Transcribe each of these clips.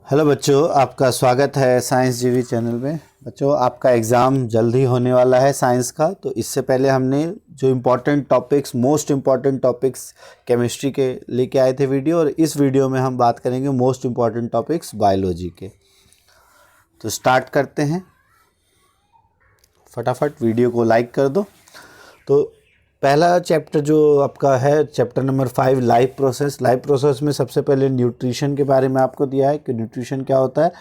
Hello बच्चों, आपका स्वागत है साइंस जीवी चैनल में। बच्चों, आपका एग्ज़ाम जल्द ही होने वाला है साइंस का। तो इससे पहले हमने जो important topics, most important topics chemistry के लेके आए थे वीडियो, और इस वीडियो में हम बात करेंगे मोस्ट इम्पॉर्टेंट टॉपिक्स बायोलॉजी के। तो स्टार्ट करते हैं, फटाफट वीडियो को लाइक कर दो। तो पहला चैप्टर जो आपका है, chapter number 5, life process. Life process में सबसे पहले न्यूट्रिशन के बारे में आपको दिया है कि न्यूट्रिशन क्या होता है।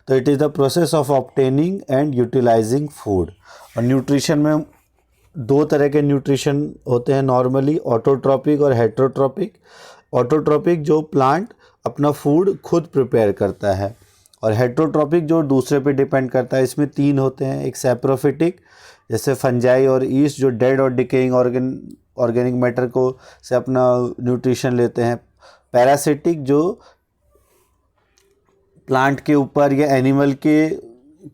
तो it is the process of obtaining and utilising food. और न्यूट्रिशन में दो तरह के न्यूट्रिशन होते हैं नॉर्मली, ऑटोट्रॉपिक और हेट्रोट्रॉपिक। ऑटोट्रॉपिक जो प्लांट अपना फूड खुद प्रिपेयर करता है, और हेट्रोट्रॉपिक जो दूसरे पे डिपेंड करता है। इसमें तीन होते हैं, एक सैप्रोफिटिक जैसे फंजाई और ईस्ट जो डेड और डिकेइंग ऑर्गेनिक मैटर को से अपना न्यूट्रिशन लेते हैं। पैरासिटिक जो प्लांट के ऊपर या एनिमल के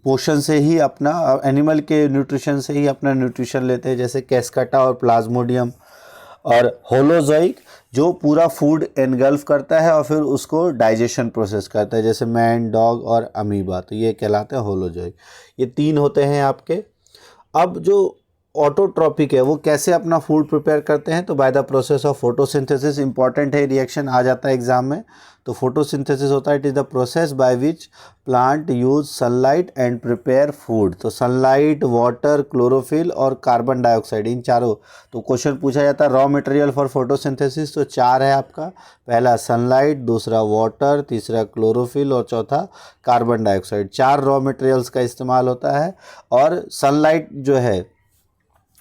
पोषण से ही अपना, एनिमल के न्यूट्रिशन से ही अपना न्यूट्रिशन लेते हैं, जैसे कैस्काटा और प्लाज्मोडियम। और होलोजोइक जो पूरा फूड एनगल्फ करता है और फिर उसको डाइजेशन प्रोसेस करता है, जैसे मैन, डॉग और अमीबा। तो ये कहलाते हैं होलोजोइक। ये तीन होते हैं आपके। अब जो ऑटोट्रॉपिक है वो कैसे अपना फूड प्रिपेयर करते हैं, तो by the process of photosynthesis. Important है, रिएक्शन आ जाता है एग्जाम में। तो फोटोसिंथेसिस होता है, it is the process by which plant use sunlight and prepare food. तो सनलाइट, वाटर, क्लोरोफिल और कार्बन डाइऑक्साइड, इन चारों। तो क्वेश्चन पूछा जाता है रॉ मटेरियल फॉर फोटोसिंथेसिस। तो चार है आपका, पहला सनलाइट, दूसरा वाटर, तीसरा क्लोरोफिल और चौथा कार्बन डाइऑक्साइड। चार रॉ मटेरियल्स का इस्तेमाल होता है। और सनलाइट जो है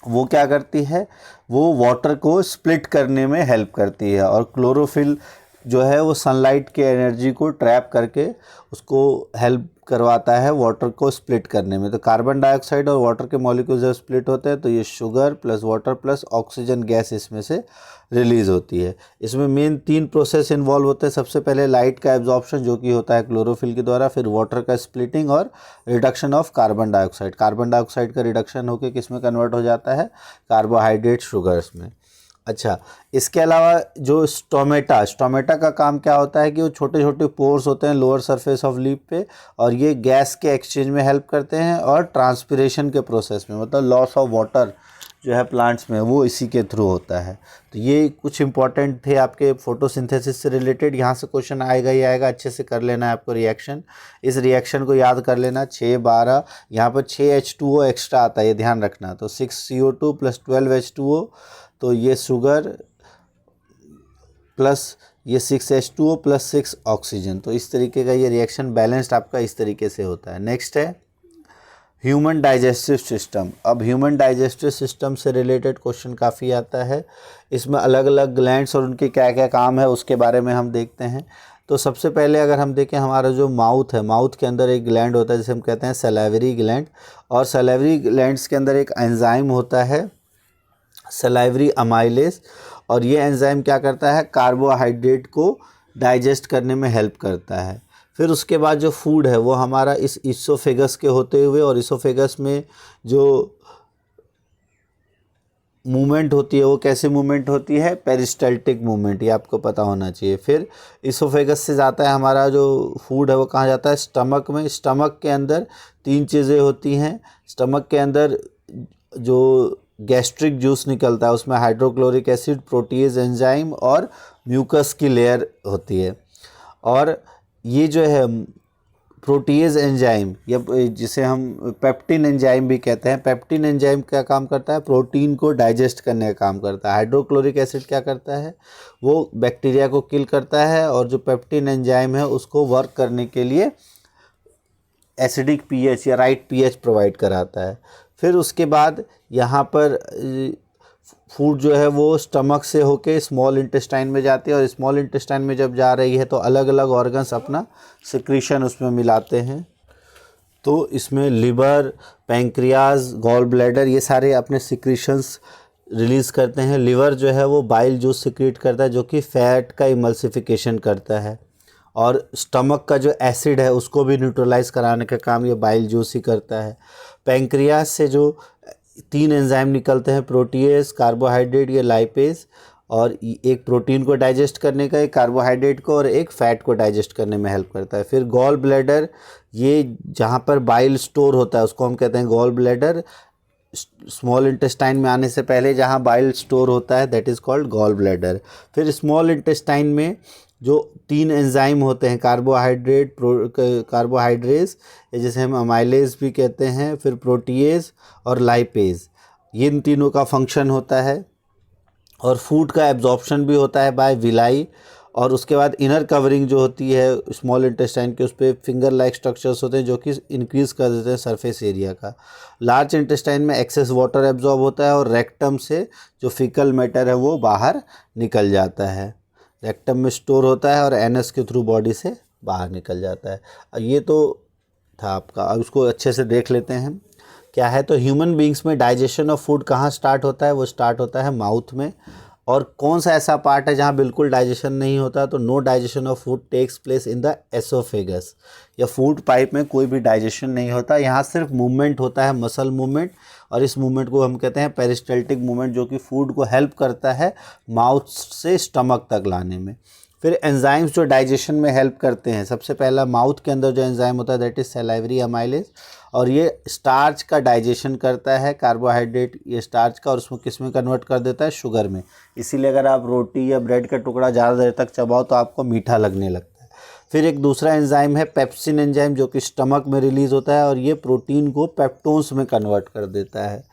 वो क्या करती है, वो वाटर को स्प्लिट करने में हेल्प करती है। और क्लोरोफिल जो है वो सनलाइट के एनर्जी को ट्रैप करके उसको हेल्प करवाता है वाटर को स्प्लिट करने में। तो कार्बन डाइऑक्साइड और वाटर के मॉलिक्यूल जब स्प्लिट होते हैं तो ये sugar plus water plus oxygen gas इसमें से रिलीज़ होती है। इसमें मेन तीन प्रोसेस इन्वॉल्व होते हैं। सबसे पहले लाइट का एब्जॉर्प्शन जो कि होता है क्लोरोफिल के द्वारा, फिर वाटर का स्प्लिटिंग और reduction of carbon dioxide. Carbon dioxide का रिडक्शन होकर किस में कन्वर्ट हो जाता है, कार्बोहाइड्रेट शुगर्स में। अच्छा, इसके अलावा जो स्टोमेटा का काम क्या होता है कि वो छोटे छोटे पोर्स होते हैं लोअर सरफेस ऑफ लीफ पे, और ये गैस के एक्सचेंज में हेल्प करते हैं और ट्रांसपिरेशन के प्रोसेस में, मतलब लॉस ऑफ वाटर जो है प्लांट्स में वो इसी के थ्रू होता है। तो ये कुछ इंपॉर्टेंट थे आपके फोटोसिंथेसिस से रिलेटेड। यहाँ से क्वेश्चन आएगा ही आएगा, अच्छे से कर लेना है आपको रिएक्शन। इस रिएक्शन को याद कर लेना, 6-12, यहाँ पर 6H2O एक्स्ट्रा आता है, ये ध्यान रखना। तो 6CO2 + 12H2O, तो ये शुगर प्लस ये 6H2O + 6 ऑक्सीजन। तो इस तरीके का ये रिएक्शन बैलेंस्ड आपका इस तरीके से होता है। नेक्स्ट है ह्यूमन डाइजेस्टिव सिस्टम। अब ह्यूमन डाइजेस्टिव सिस्टम से रिलेटेड क्वेश्चन काफ़ी आता है। इसमें अलग अलग ग्लैंड्स और उनके क्या क्या काम है उसके बारे में हम देखते हैं। तो सबसे पहले अगर हम देखें, हमारा जो माउथ है, माउथ के अंदर एक ग्लैंड होता है जिसे हम कहते हैं सैलिवरी ग्लैंड। और सैलिवरी ग्लैंड्स के अंदर एक एंजाइम होता है सलाइवरी अमाइलेज, और ये एंजाइम क्या करता है, कार्बोहाइड्रेट को डाइजेस्ट करने में हेल्प करता है। फिर उसके बाद जो फूड है वो हमारा इस इसोफेगस के होते हुए, और इसोफेगस में जो मूवमेंट होती है वो कैसे मूवमेंट होती है, पेरिस्टाल्टिक मूवमेंट, ये आपको पता होना चाहिए। फिर इसोफेगस से जाता है हमारा जो फूड है वो कहाँ जाता है, स्टमक में। स्टमक के अंदर तीन चीज़ें होती हैं। स्टमक के अंदर जो गैस्ट्रिक जूस निकलता है उसमें हाइड्रोक्लोरिक एसिड, प्रोटीज एंजाइम और म्यूकस की लेयर होती है। और ये जो है प्रोटीज एंजाइम, या जिसे हम पेप्टिन एंजाइम भी कहते हैं, पेप्टिन एंजाइम क्या काम करता है, प्रोटीन को डाइजेस्ट करने का काम करता है। हाइड्रोक्लोरिक एसिड क्या करता है, वो बैक्टीरिया को किल करता है, और जो पेप्टिन एंजाइम है उसको वर्क करने के लिए एसिडिक पीएच या राइट पीएच प्रोवाइड कराता है। फिर उसके बाद यहाँ पर फूड जो है वो स्टमक से होके स्मॉल इंटेस्टाइन में जाती है, और स्मॉल इंटेस्टाइन में जब जा रही है तो अलग अलग ऑर्गन्स अपना सिक्रीशन उसमें मिलाते हैं। तो इसमें लिवर, पैंक्रियाज, गॉल ब्लैडर, ये सारे अपने सिक्रीशंस रिलीज़ करते हैं। लिवर जो है वो बाइल जूस सिक्रीट करता है जो कि फैट का इमल्सिफिकेशन करता है, और स्टमक का जो एसिड है उसको भी न्यूट्रलाइज कराने का काम ये बाइल जूस ही करता है। पैंक्रियाज से जो तीन एंजाइम निकलते हैं, प्रोटीएज, कार्बोहाइड्रेट या लाइपेज, और एक प्रोटीन को डाइजेस्ट करने का, एक कार्बोहाइड्रेट को और एक फैट को डाइजेस्ट करने में हेल्प करता है। फिर गॉल ब्लैडर, ये जहाँ पर बाइल स्टोर होता है उसको हम कहते हैं गॉल ब्लैडर। स्मॉल इंटेस्टाइन में आने से पहले जहाँ बाइल स्टोर होता है that is called gall bladder. फिर स्मॉल इंटेस्टाइन में जो 3 एंजाइम होते हैं, कार्बोहाइड्रेस जिसे हम अमाइलेज भी कहते हैं, फिर प्रोटीएज और लाइपेज, ये इन तीनों का फंक्शन होता है। और फूड का एब्जॉर्प्शन भी होता है बाय विलाई। और उसके बाद इनर कवरिंग जो होती है स्मॉल इंटेस्टाइन के, उस पर फिंगर लाइक स्ट्रक्चर्स होते हैं जो कि इंक्रीज़ कर देते हैं सरफेस एरिया का। लार्ज इंटेस्टाइन में एक्सेस वाटर एब्जॉर्ब होता है और रेक्टम से जो फिकल मैटर है वो बाहर निकल जाता है, रेक्टम में स्टोर होता है और एनस के थ्रू बॉडी से बाहर निकल जाता है। ये तो था आपका, अब उसको अच्छे से देख लेते हैं क्या है। तो ह्यूमन बींग्स में डाइजेशन ऑफ फूड कहाँ स्टार्ट होता है, वो स्टार्ट होता है माउथ में। और कौन सा ऐसा पार्ट है जहाँ बिल्कुल डाइजेशन नहीं होता, तो no digestion of food takes place in the oesophagus, या फूड पाइप में कोई भी डाइजेशन नहीं होता। यहाँ सिर्फ मूवमेंट होता है, मसल मूवमेंट, और इस मूवमेंट को हम कहते हैं पेरिस्टल्टिक मूवमेंट, जो कि फूड को हेल्प करता है माउथ से स्टमक तक लाने में। फिर एंजाइम्स जो डाइजेशन में हेल्प करते हैं, सबसे पहला माउथ के अंदर जो एंजाइम होता है दैट इज सलाइवरी अमाइलेज, और ये स्टार्च का डाइजेशन करता है, कार्बोहाइड्रेट ये स्टार्च का, और उसमें किस में कन्वर्ट कर देता है, शुगर में। इसीलिए अगर आप रोटी या ब्रेड का टुकड़ा ज़्यादा देर तक चबाओ तो आपको मीठा लगने लगता है। फिर एक दूसरा एंजाइम है पेप्सिन एंजाइम, जो कि स्टमक में रिलीज़ होता है और ये प्रोटीन को पेप्टोन्स में कन्वर्ट कर देता है।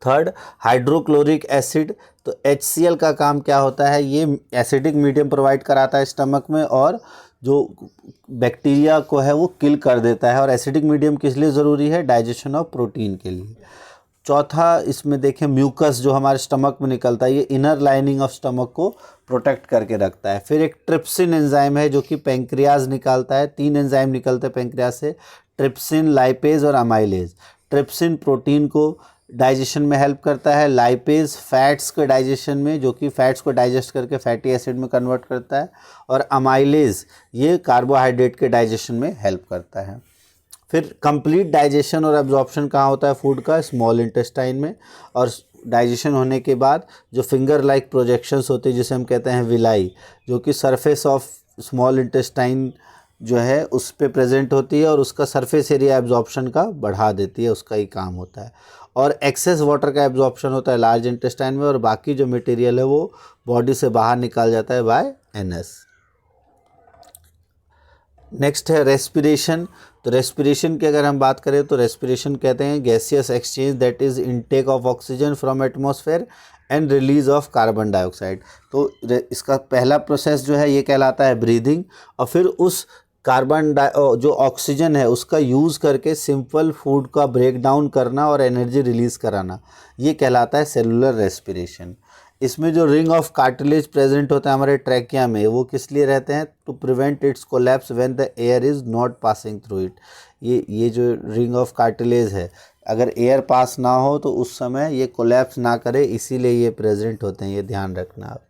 थर्ड, हाइड्रोक्लोरिक एसिड, तो HCl का काम क्या होता है, ये एसिडिक मीडियम प्रोवाइड कराता है स्टमक में और जो बैक्टीरिया को है वो किल कर देता है। और एसिडिक मीडियम किस लिए ज़रूरी है, डाइजेशन ऑफ प्रोटीन के लिए। चौथा, इसमें देखें म्यूकस जो हमारे स्टमक में निकलता है, ये इनर लाइनिंग ऑफ स्टमक को प्रोटेक्ट करके रखता है। फिर एक ट्रिप्सिन एंजाइम है जो कि पेंक्रियाज निकालता है, 3 एंजाइम निकलते हैं पेंक्रियाज से, ट्रिप्सिन, लाइपेज और अमाइलेज। ट्रिप्सिन प्रोटीन को डाइजेशन में हेल्प करता है, लाइपेज फैट्स के डाइजेशन में, जो कि फैट्स को डाइजेस्ट करके फैटी एसिड में कन्वर्ट करता है, और अमाइलेज ये कार्बोहाइड्रेट के डाइजेशन में हेल्प करता है। फिर कंप्लीट डाइजेशन और एब्जॉर्प्शन कहाँ होता है फूड का, स्मॉल इंटेस्टाइन में। और डाइजेशन होने के बाद जो फिंगर लाइक प्रोजेक्शंस होते हैं जिसे हम कहते हैं विलाई, जो कि सरफेस ऑफ स्मॉल इंटेस्टाइन जो है उस पे प्रेजेंट होती है और उसका सरफेस एरिया एब्जॉर्प्शन का बढ़ा देती है, उसका ही काम होता है। और एक्सेस वाटर का एब्जॉर्प्शन होता है लार्ज इंटेस्टाइन में, और बाकी जो मटेरियल है वो बॉडी से बाहर निकाल जाता है बाय एनएस। नेक्स्ट है रेस्पिरेशन। तो रेस्पिरेशन की अगर हम बात करें तो रेस्पिरेशन कहते हैं gaseous exchange that is intake of oxygen from atmosphere and release of carbon dioxide. तो इसका पहला प्रोसेस जो है ये कहलाता है ब्रीदिंग, और फिर उस जो ऑक्सीजन है उसका यूज़ करके सिंपल फूड का ब्रेक डाउन करना और एनर्जी रिलीज़ कराना, ये कहलाता है सेलुलर रेस्पिरेशन। इसमें जो रिंग ऑफ कार्टिलेज प्रेजेंट होता है हमारे ट्रैकिया में, वो किस लिए रहते हैं, to prevent its collapse when the air is not passing through it. ये जो रिंग ऑफ कार्टिलेज है, अगर एयर पास ना हो तो उस समय ये कोलैप्स ना करे, इसीलिए ये प्रेजेंट होते हैं, ये ध्यान रखना आप।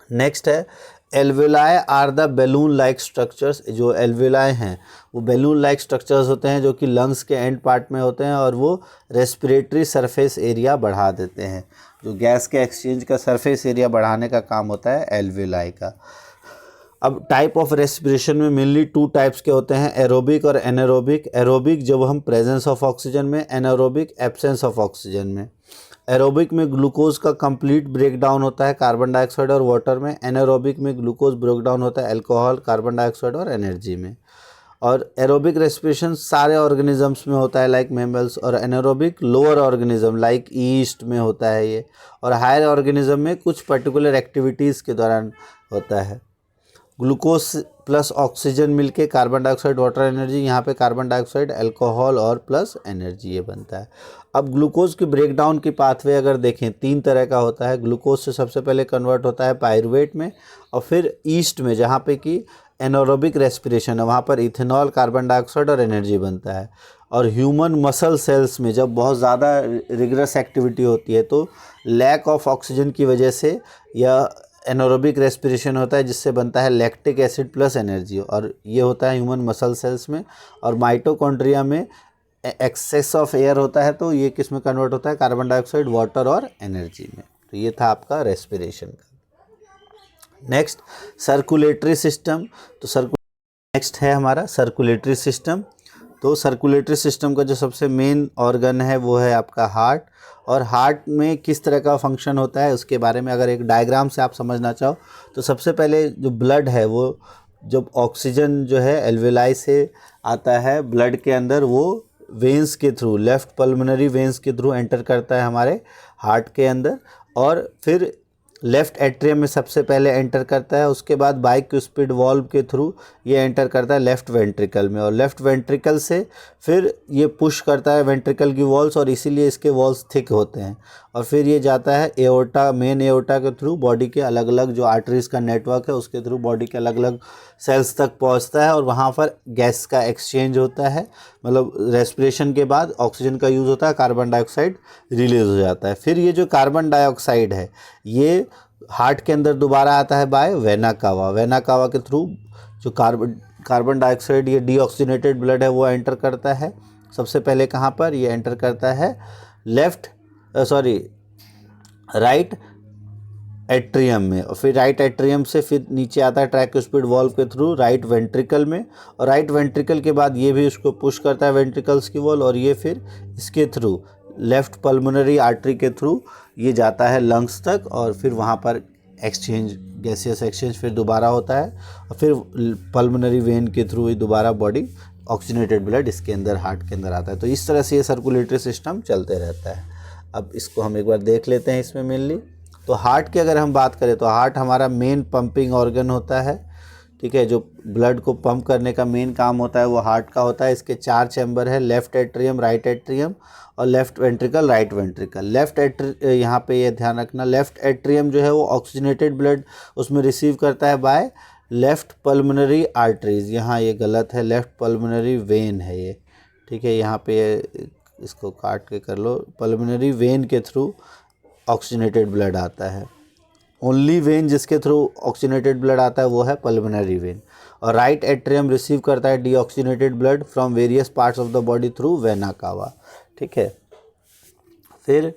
नेक्स्ट है alveoli are the balloon like structures. जो एल्वेलाई हैं वो बैलून लाइक स्ट्रक्चर्स होते हैं जो कि लंग्स के एंड पार्ट में होते हैं, और वो रेस्पिरेटरी सरफेस एरिया बढ़ा देते हैं। जो गैस के एक्सचेंज का सरफेस एरिया बढ़ाने का काम होता है एल्वेलाई का। अब टाइप ऑफ रेस्पिरेशन में मेनली 2 टाइप्स के होते हैं, एरोबिक और एनारोबिक। एरोबिक जब हम प्रेजेंस ऑफ ऑक्सीजन में, एनारोबिक एब्सेंस ऑफ ऑक्सीजन में। एरोबिक में ग्लूकोज का कंप्लीट ब्रेकडाउन होता है कार्बन डाइऑक्साइड और वाटर में। एनारोबिक में ग्लूकोज ब्रेकडाउन होता है अल्कोहल, कार्बन डाइऑक्साइड और एनर्जी में। और एरोबिक रेस्पिरेशन सारे ऑर्गेनिजम्स में होता है लाइक मैमल्स, और anaerobic lower organism like east में होता है ये, और हायर ऑर्गेनिज्म में कुछ पर्टिकुलर एक्टिविटीज़ के दौरान होता है। ग्लूकोज प्लस ऑक्सीजन मिलके कार्बन डाइऑक्साइड वाटर एनर्जी, यहाँ पे कार्बन डाइऑक्साइड अल्कोहल और प्लस एनर्जी ये बनता है। अब ग्लूकोज की ब्रेकडाउन की पाथवे अगर देखें 3 तरह का होता है। ग्लूकोज से सबसे पहले कन्वर्ट होता है पायरुवेट में, और फिर ईस्ट में जहाँ पे कि एनारोबिक रेस्पिरेशन है वहाँ पर इथेनॉल, कार्बन डाइऑक्साइड और एनर्जी बनता है। और ह्यूमन मसल सेल्स में जब बहुत ज़्यादा रिगरस एक्टिविटी होती है तो लैक ऑफ ऑक्सीजन की वजह से या एनारोबिक रेस्पिरेशन होता है जिससे बनता है लैक्टिक एसिड प्लस एनर्जी, और ये होता है ह्यूमन मसल सेल्स में। और माइटोकॉन्ड्रिया में एक्सेस ऑफ एयर होता है तो ये किस में कन्वर्ट होता है, कार्बन डाइऑक्साइड, वाटर और एनर्जी में। तो ये था आपका रेस्पिरेशन का। Next circulatory system. तो नेक्स्ट है हमारा सर्कुलेटरी सिस्टम। तो सर्कुलेटरी सिस्टम का जो सबसे मेन ऑर्गन है वो है आपका हार्ट। और हार्ट में किस तरह का फंक्शन होता है उसके बारे में अगर एक डायग्राम से आप समझना चाहो तो सबसे पहले जो ब्लड है वो जब ऑक्सीजन जो है एल्वेलाई से आता है ब्लड के अंदर, वो वेंस के थ्रू, लेफ़्ट पल्मोनरी वेंस के थ्रू एंटर करता है हमारे हार्ट के अंदर, और फिर लेफ़्ट एट्रियम में सबसे पहले एंटर करता है। उसके बाद बाइक्यूस्पिड वॉल्व के थ्रू ये एंटर करता है लेफ़्ट वेंट्रिकल में, और लेफ़्ट वेंट्रिकल से फिर ये पुश करता है वेंट्रिकल की वॉल्स, और इसीलिए इसके वॉल्स थिक होते हैं। और फिर ये जाता है एओर्टा, मेन एओर्टा के थ्रू बॉडी के अलग अलग जो आर्टरीज़ का नेटवर्क है उसके थ्रू बॉडी के अलग अलग सेल्स तक पहुंचता है, और वहाँ पर गैस का एक्सचेंज होता है। मतलब रेस्पिरेशन के बाद ऑक्सीजन का यूज़ होता है, कार्बन डाइऑक्साइड रिलीज़ हो जाता है। फिर ये जो कार्बन डाइऑक्साइड है ये हार्ट के अंदर दोबारा आता है bye vena cava. Vena cava के थ्रू जो कार्बन डाइऑक्साइड, ये डीऑक्सीनेटेड ब्लड है, वो एंटर करता है सबसे पहले कहाँ पर, ये एंटर करता है राइट एट्रियम में, और फिर राइट एट्रियम से फिर नीचे आता है ट्राइक्यूस्पिड वॉल्व के थ्रू राइट वेंट्रिकल में, और राइट वेंट्रिकल के बाद ये भी उसको पुश करता है वेंट्रिकल्स की वॉल, और ये फिर इसके थ्रू लेफ़्ट पल्मोनरी आर्टरी के थ्रू ये जाता है लंग्स तक, और फिर वहाँ पर एक्सचेंज, गैसियस एक्सचेंज फिर दोबारा होता है, और फिर पल्मोनरी वेन के थ्रू ये दोबारा बॉडी ऑक्सीजनेटेड ब्लड इसके अंदर हार्ट के अंदर आता है। तो इस तरह से ये सर्कुलेटरी सिस्टम चलते रहता है। अब इसको हम एक बार देख लेते हैं इसमें मेनली। तो हार्ट की अगर हम बात करें तो हार्ट हमारा मेन पंपिंग ऑर्गन होता है, ठीक है। जो ब्लड को पंप करने का मेन काम होता है वो हार्ट का होता है। इसके 4 चैम्बर है, लेफ़्ट एट्रियम, राइट एट्रियम और लेफ़्ट वेंट्रिकल, राइट वेंट्रिकल। यहाँ पे ये ध्यान रखना, लेफ़्ट एट्रियम जो है वो ऑक्सीजनेटेड ब्लड उसमें रिसीव करता है बाय लेफ़्ट पल्मोनरी आर्टरीज़। यहाँ ये गलत है, लेफ़्ट पल्मोनरी वेन है ये, ठीक है। यहाँ पे इसको काट के कर लो, पल्मोनरी वेन के थ्रू ऑक्सीजनेटेड ब्लड आता है। ओनली वेन जिसके थ्रू ऑक्सीजनेटेड ब्लड आता है वो है पल्मोनरी वेन। और राइट एट्रियम रिसीव करता है deoxygenated blood from various parts of the body through vena cava, ठीक है। फिर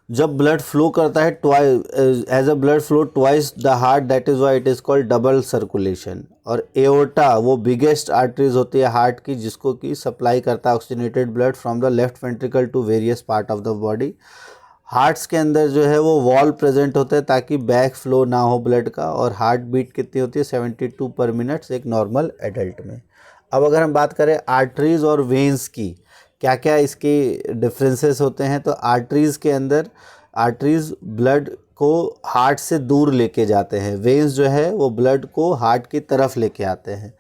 जब ब्लड फ्लो करता है twice, as a blood flow twice the heart, that is why it is called double circulation. और aorta वो बिगेस्ट आर्टरीज होती है हार्ट की जिसको कि सप्लाई करता है oxygenated blood from the left ventricle to various part of the body. Hearts के अंदर जो है वो वॉल प्रेजेंट होता है ताकि बैक फ्लो ना हो ब्लड का, और हार्ट बीट कितनी होती है 72 पर मिनट एक नॉर्मल एडल्ट में। अब अगर हम बात करें आर्टरीज़ और वेंस की, क्या क्या इसके डिफरेंसेस होते हैं, तो आर्टरीज़ के अंदर, आर्टरीज़ ब्लड को हार्ट से दूर लेके जाते हैं, वेंस जो है वो ब्लड को हार्ट की तरफ लेके आते हैं।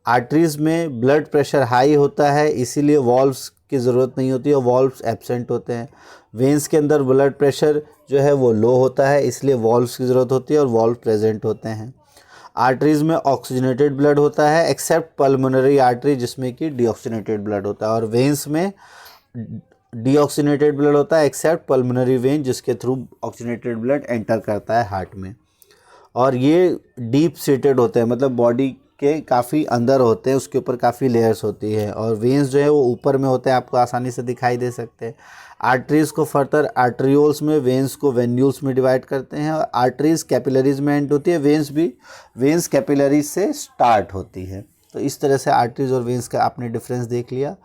आर्टरीज़ में ब्लड प्रेशर हाई होता है इसीलिए वॉल्व्स की ज़रूरत नहीं होती और वॉल्व्स एब्सेंट होते हैं। वेंस के अंदर ब्लड प्रेशर जो है वो लो होता है इसलिए वॉल्व्स की ज़रूरत होती है और वॉल्व प्रेजेंट होते हैं। आर्टरीज़ में ऑक्सीजनेटेड ब्लड होता है एक्सेप्ट पल्मोनरी आर्टरी जिसमें कि डीऑक्सीनेटेड ब्लड होता है, और वेंस में डीऑक्सीनेटेड ब्लड होता है एक्सेप्ट पल्मोनरी वेन जिसके थ्रू ऑक्सीजनेटेड ब्लड एंटर करता है हार्ट में। और ये डीप सीटेड होते हैं, मतलब बॉडी के काफ़ी अंदर होते हैं, उसके ऊपर काफ़ी लेयर्स होती है, और वेंस जो है वो ऊपर में होते हैं, आपको आसानी से दिखाई दे सकते हैं। आर्टरीज़ को फर्दर आर्टरियोल्स में, वेंस को वेन्यूल्स में डिवाइड करते हैं, और आर्टरीज़ कैपिलरीज में एंड होती है, वेंस कैपिलरीज से स्टार्ट होती है। तो इस तरह से आर्टरीज़ और वेंस का आपने डिफरेंस देख लिया।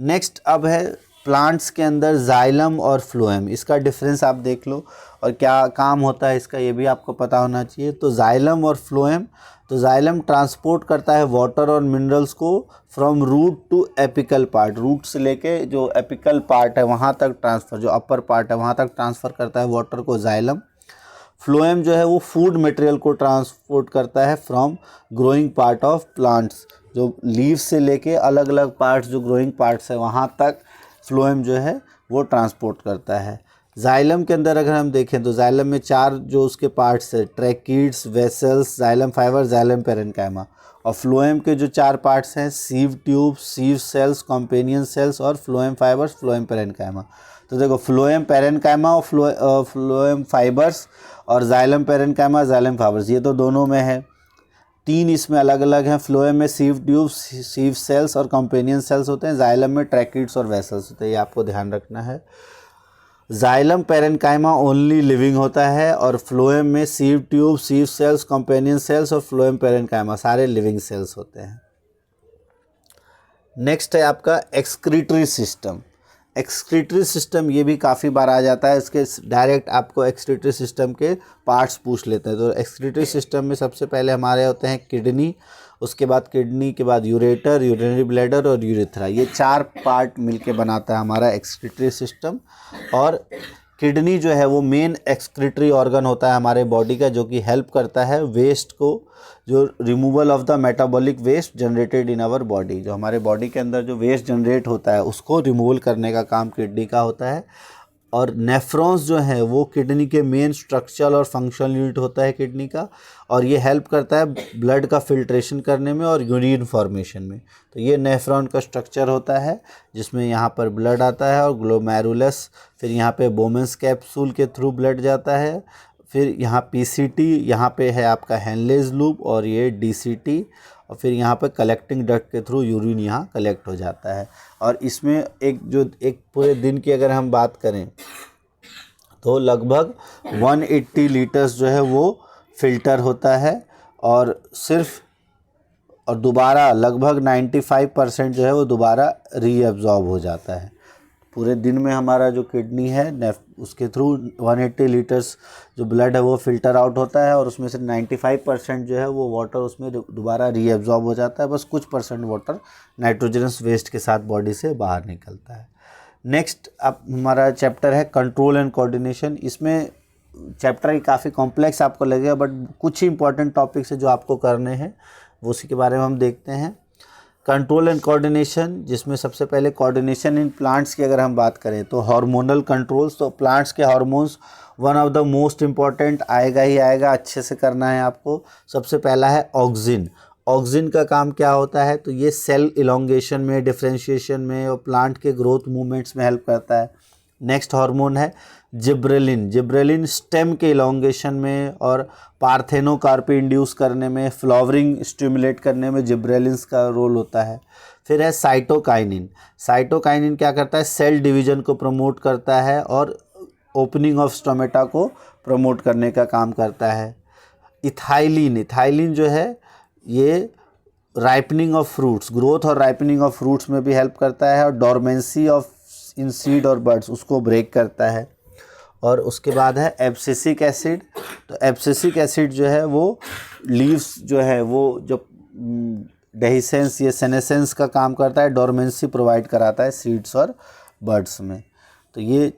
नेक्स्ट अब है प्लांट्स के अंदर जाइलम और फ्लोएम, इसका डिफरेंस आप देख लो और क्या काम होता है इसका ये भी आपको पता होना चाहिए। तो जाइलम और फ्लोएम, तो जाइलम ट्रांसपोर्ट करता है वाटर और मिनरल्स को from root to apical part, root से लेके जो एपिकल पार्ट है वहाँ तक ट्रांसफ़र, जो अपर पार्ट है वहाँ तक ट्रांसफ़र करता है वाटर को जाइलम। फ्लोएम जो है वो फूड मटेरियल को ट्रांसपोर्ट करता है from growing part of plants, जो लीव्स से लेके अलग अलग पार्ट्स जो ग्रोइंग पार्ट्स है वहाँ तक फ्लोएम जो है वो ट्रांसपोर्ट करता है। जाइलम के अंदर अगर हम देखें तो जाइलम में 4 जो उसके पार्ट्स है, tracheids, vessels, xylem fibre, xylem parenchyma, और फ्लोएम के जो 4 पार्ट्स हैं, sieve tube, sieve cells, companion cells और फ्लोएम फाइबर्स, फ्लोएम पेरेन्काइमा। तो देखो फ्लोएम पेरेन्काइमा और फ्लोएम फाइबर्स और जाइलम पेरेन्काइमा, जाइलम फाइबर्स, ये तो दोनों में है। 3 इसमें अलग अलग हैं, फ्लोएम में सीव ट्यूब, सीव सेल्स और कॉम्पेनियन सेल्स होते हैं, जाइलम में ट्रैकीड्स और वेसल्स होते हैं, ये आपको ध्यान रखना है। जाइलम पेरेन्काइमा ओनली लिविंग होता है और फ्लोएम में sieve tube, sieve cells, companion cells और फ्लोएम पेरेन्काइमा सारे लिविंग सेल्स होते हैं। नेक्स्ट है आपका एक्सक्रीटरी सिस्टम। एक्सक्रीटरी सिस्टम ये भी काफ़ी बार आ जाता है, इसके डायरेक्ट आपको एक्सक्रीटरी सिस्टम के पार्ट्स पूछ लेते हैं। तो एक्सक्रीटरी सिस्टम में सबसे पहले हमारे होते हैं किडनी, उसके बाद किडनी के बाद यूरेटर, यूरिनरी ब्लैडर और यूरेथ्रा। ये 4 पार्ट मिलके बनाता है हमारा एक्सक्रीटरी सिस्टम। और किडनी जो है वो मेन एक्सक्रीटरी ऑर्गन होता है हमारे बॉडी का, जो कि हेल्प करता है वेस्ट को, जो removal of the metabolic waste generated in our body. जो हमारे बॉडी के अंदर जो वेस्ट जनरेट होता है उसको रिमूवल करने का काम किडनी का होता है। और नेफ्रॉन्स जो है वो किडनी के मेन स्ट्रक्चरल और फंक्शनल यूनिट होता है किडनी का, और ये हेल्प करता है ब्लड का फिल्ट्रेशन करने में और यूरिन फॉर्मेशन में। तो ये नेफ्रॉन का स्ट्रक्चर होता है, जिसमें यहाँ पर ब्लड आता है और ग्लोमेरुलस, फिर यहाँ पे बोमेंस कैप्सूल के थ्रू ब्लड जाता है, फिर यहाँ पीसीटी, यहाँ पे है आपका हेनलेज लूप और ये डीसीटी, और फिर यहाँ पे कलेक्टिंग डक्ट के थ्रू यूरिन यहाँ कलेक्ट हो जाता है। और इसमें एक पूरे दिन की अगर हम बात करें तो लगभग 180 लीटर्स जो है वो फिल्टर होता है, और दोबारा लगभग 95% जो है वो दोबारा रीअब्जॉर्ब हो जाता है। पूरे दिन में हमारा जो किडनी है उसके थ्रू 180 लीटर्स जो ब्लड है वो फ़िल्टर आउट होता है, और उसमें से 95% जो है वो वाटर उसमें दोबारा रीअब्जॉर्ब हो जाता है। बस कुछ परसेंट वाटर नाइट्रोजनस वेस्ट के साथ बॉडी से बाहर निकलता है। नेक्स्ट अब हमारा चैप्टर है कंट्रोल एंड कोऑर्डिनेशन। इसमें चैप्टर काफ़ी कॉम्प्लेक्स आपको लगेगा, बट कुछ ही इंपॉर्टेंट टॉपिक्स है जो आपको करने हैं, वो उसी के बारे में हम देखते हैं। कंट्रोल एंड कोऑर्डिनेशन, जिसमें सबसे पहले कोऑर्डिनेशन इन प्लांट्स की अगर हम बात करें तो हार्मोनल कंट्रोल्स। तो प्लांट्स के hormones one of the most important आएगा ही आएगा, अच्छे से करना है आपको। सबसे पहला है ऑक्सिन। ऑक्सिन का काम क्या होता है, तो ये सेल इलोंगेशन में, डिफरेंशिएशन में और प्लांट के ग्रोथ मूवमेंट्स में हेल्प करता है। नेक्स्ट हार्मोन है जिब्रेलिन। जिब्रेलिन स्टेम के इलोंगेशन में और पार्थेनोकार्पी इंड्यूस करने में, फ्लावरिंग स्टिमुलेट करने में जिब्रेलिन्स का रोल होता है। फिर है साइटोकाइनिन। साइटोकाइनिन क्या करता है, सेल डिवीजन को प्रमोट करता है और ओपनिंग ऑफ स्टोमेटा को प्रमोट करने का काम करता है। इथाइलिन। इथाइलिन जो है ये राइपनिंग ऑफ फ्रूट्स, ग्रोथ और राइपनिंग ऑफ फ्रूट्स में भी हेल्प करता है, और डोरमेंसी ऑफ इन सीड और बर्ड्स उसको ब्रेक करता है। और उसके बाद है एब्सिसिक एसिड। तो एब्सिसिक एसिड जो है वो लीव्स जो है वो जो डेहिसेंस या सेनेसेंस का काम करता है, डोरमेंसी प्रोवाइड कराता है सीड्स और बर्ड्स में। तो ये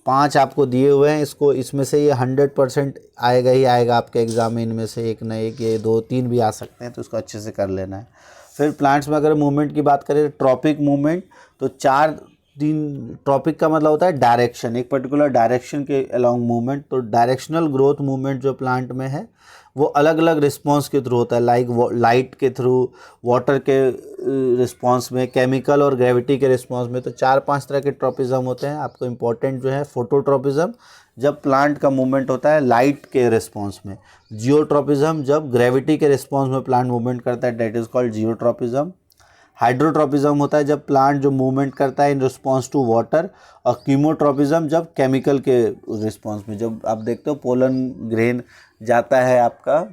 5 आपको दिए हुए हैं, इसमें से ये 100% आएगा ही आएगा आपके एग्जाम में। इनमें से एक न एक, ये 2-3 भी आ सकते हैं, तो इसको अच्छे से कर लेना है। फिर प्लांट्स में अगर मूवमेंट की बात करें, ट्रॉपिक मूवमेंट, तो 4-3 ट्रॉपिक का मतलब होता है डायरेक्शन, एक पर्टिकुलर डायरेक्शन के अलोंग मूवमेंट। तो डायरेक्शनल ग्रोथ मूवमेंट जो प्लांट में है वो अलग अलग रिस्पॉन्स के थ्रू होता है, लाइक लाइट के थ्रू, वाटर के रिस्पॉन्स में, केमिकल और ग्रेविटी के रिस्पॉन्स में। तो 4-5 तरह के ट्रॉपिज्म होते हैं। आपको इम्पोर्टेंट जो है फोटोट्रॉपिज्म, जब प्लांट का मूवमेंट होता है लाइट के रिस्पॉन्स में। जियोट्रॉपिज्म, जब ग्रेविटी के रिस्पॉन्स में प्लांट मूवमेंट करता है, that is called geotropism. Hydrotropism होता है जब प्लांट जो मूवमेंट करता है इन रिस्पॉन्स टू वाटर। और कीमोट्रॉपिज्म जब केमिकल के रिस्पॉन्स में, जब आप देखते हो पोलन ग्रेन जाता है आपका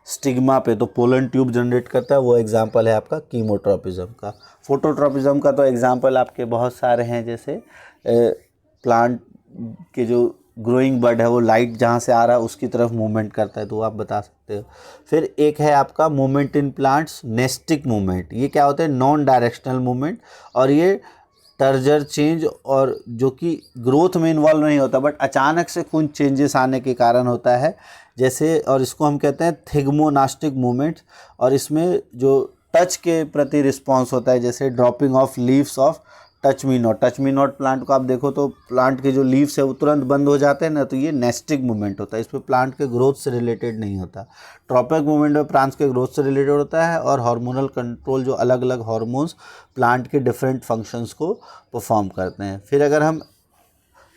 स्टिग्मा पे तो पोलन ट्यूब जनरेट करता है, वो एग्जांपल है आपका कीमोट्रॉपिज्म का। फोटोट्रॉपिज्म का तो एग्जांपल आपके बहुत सारे हैं, जैसे प्लांट के जो ग्रोइंग बड है वो लाइट जहाँ से आ रहा है उसकी तरफ मूवमेंट करता है, तो आप बता सकते हो। फिर एक है आपका movement in plants, nastic movement. ये क्या होता है, नॉन डायरेक्शनल मूवमेंट, और ये टर्जर चेंज और जो कि ग्रोथ में इन्वॉल्व नहीं होता, बट अचानक से कुछ चेंजेस आने के कारण होता है, जैसे, और इसको हम कहते हैं थिग्मोनास्टिक मूवमेंट। और इसमें जो टच के प्रति रिस्पॉन्स होता है, जैसे dropping of leaves of touch me not. Touch me not plant को आप देखो तो प्लांट के जो लीव्स है वो तुरंत बंद हो जाते हैं ना, तो ये नेस्टिक मूवमेंट होता है, इसमें प्लांट के ग्रोथ से रिलेटेड नहीं होता। ट्रॉपिक मूवमेंट में प्लांट्स के ग्रोथ से रिलेटेड होता है, और हार्मोनल कंट्रोल जो अलग अलग हार्मोन्स प्लांट के डिफरेंट फंक्शंस को परफॉर्म करते हैं। फिर अगर हम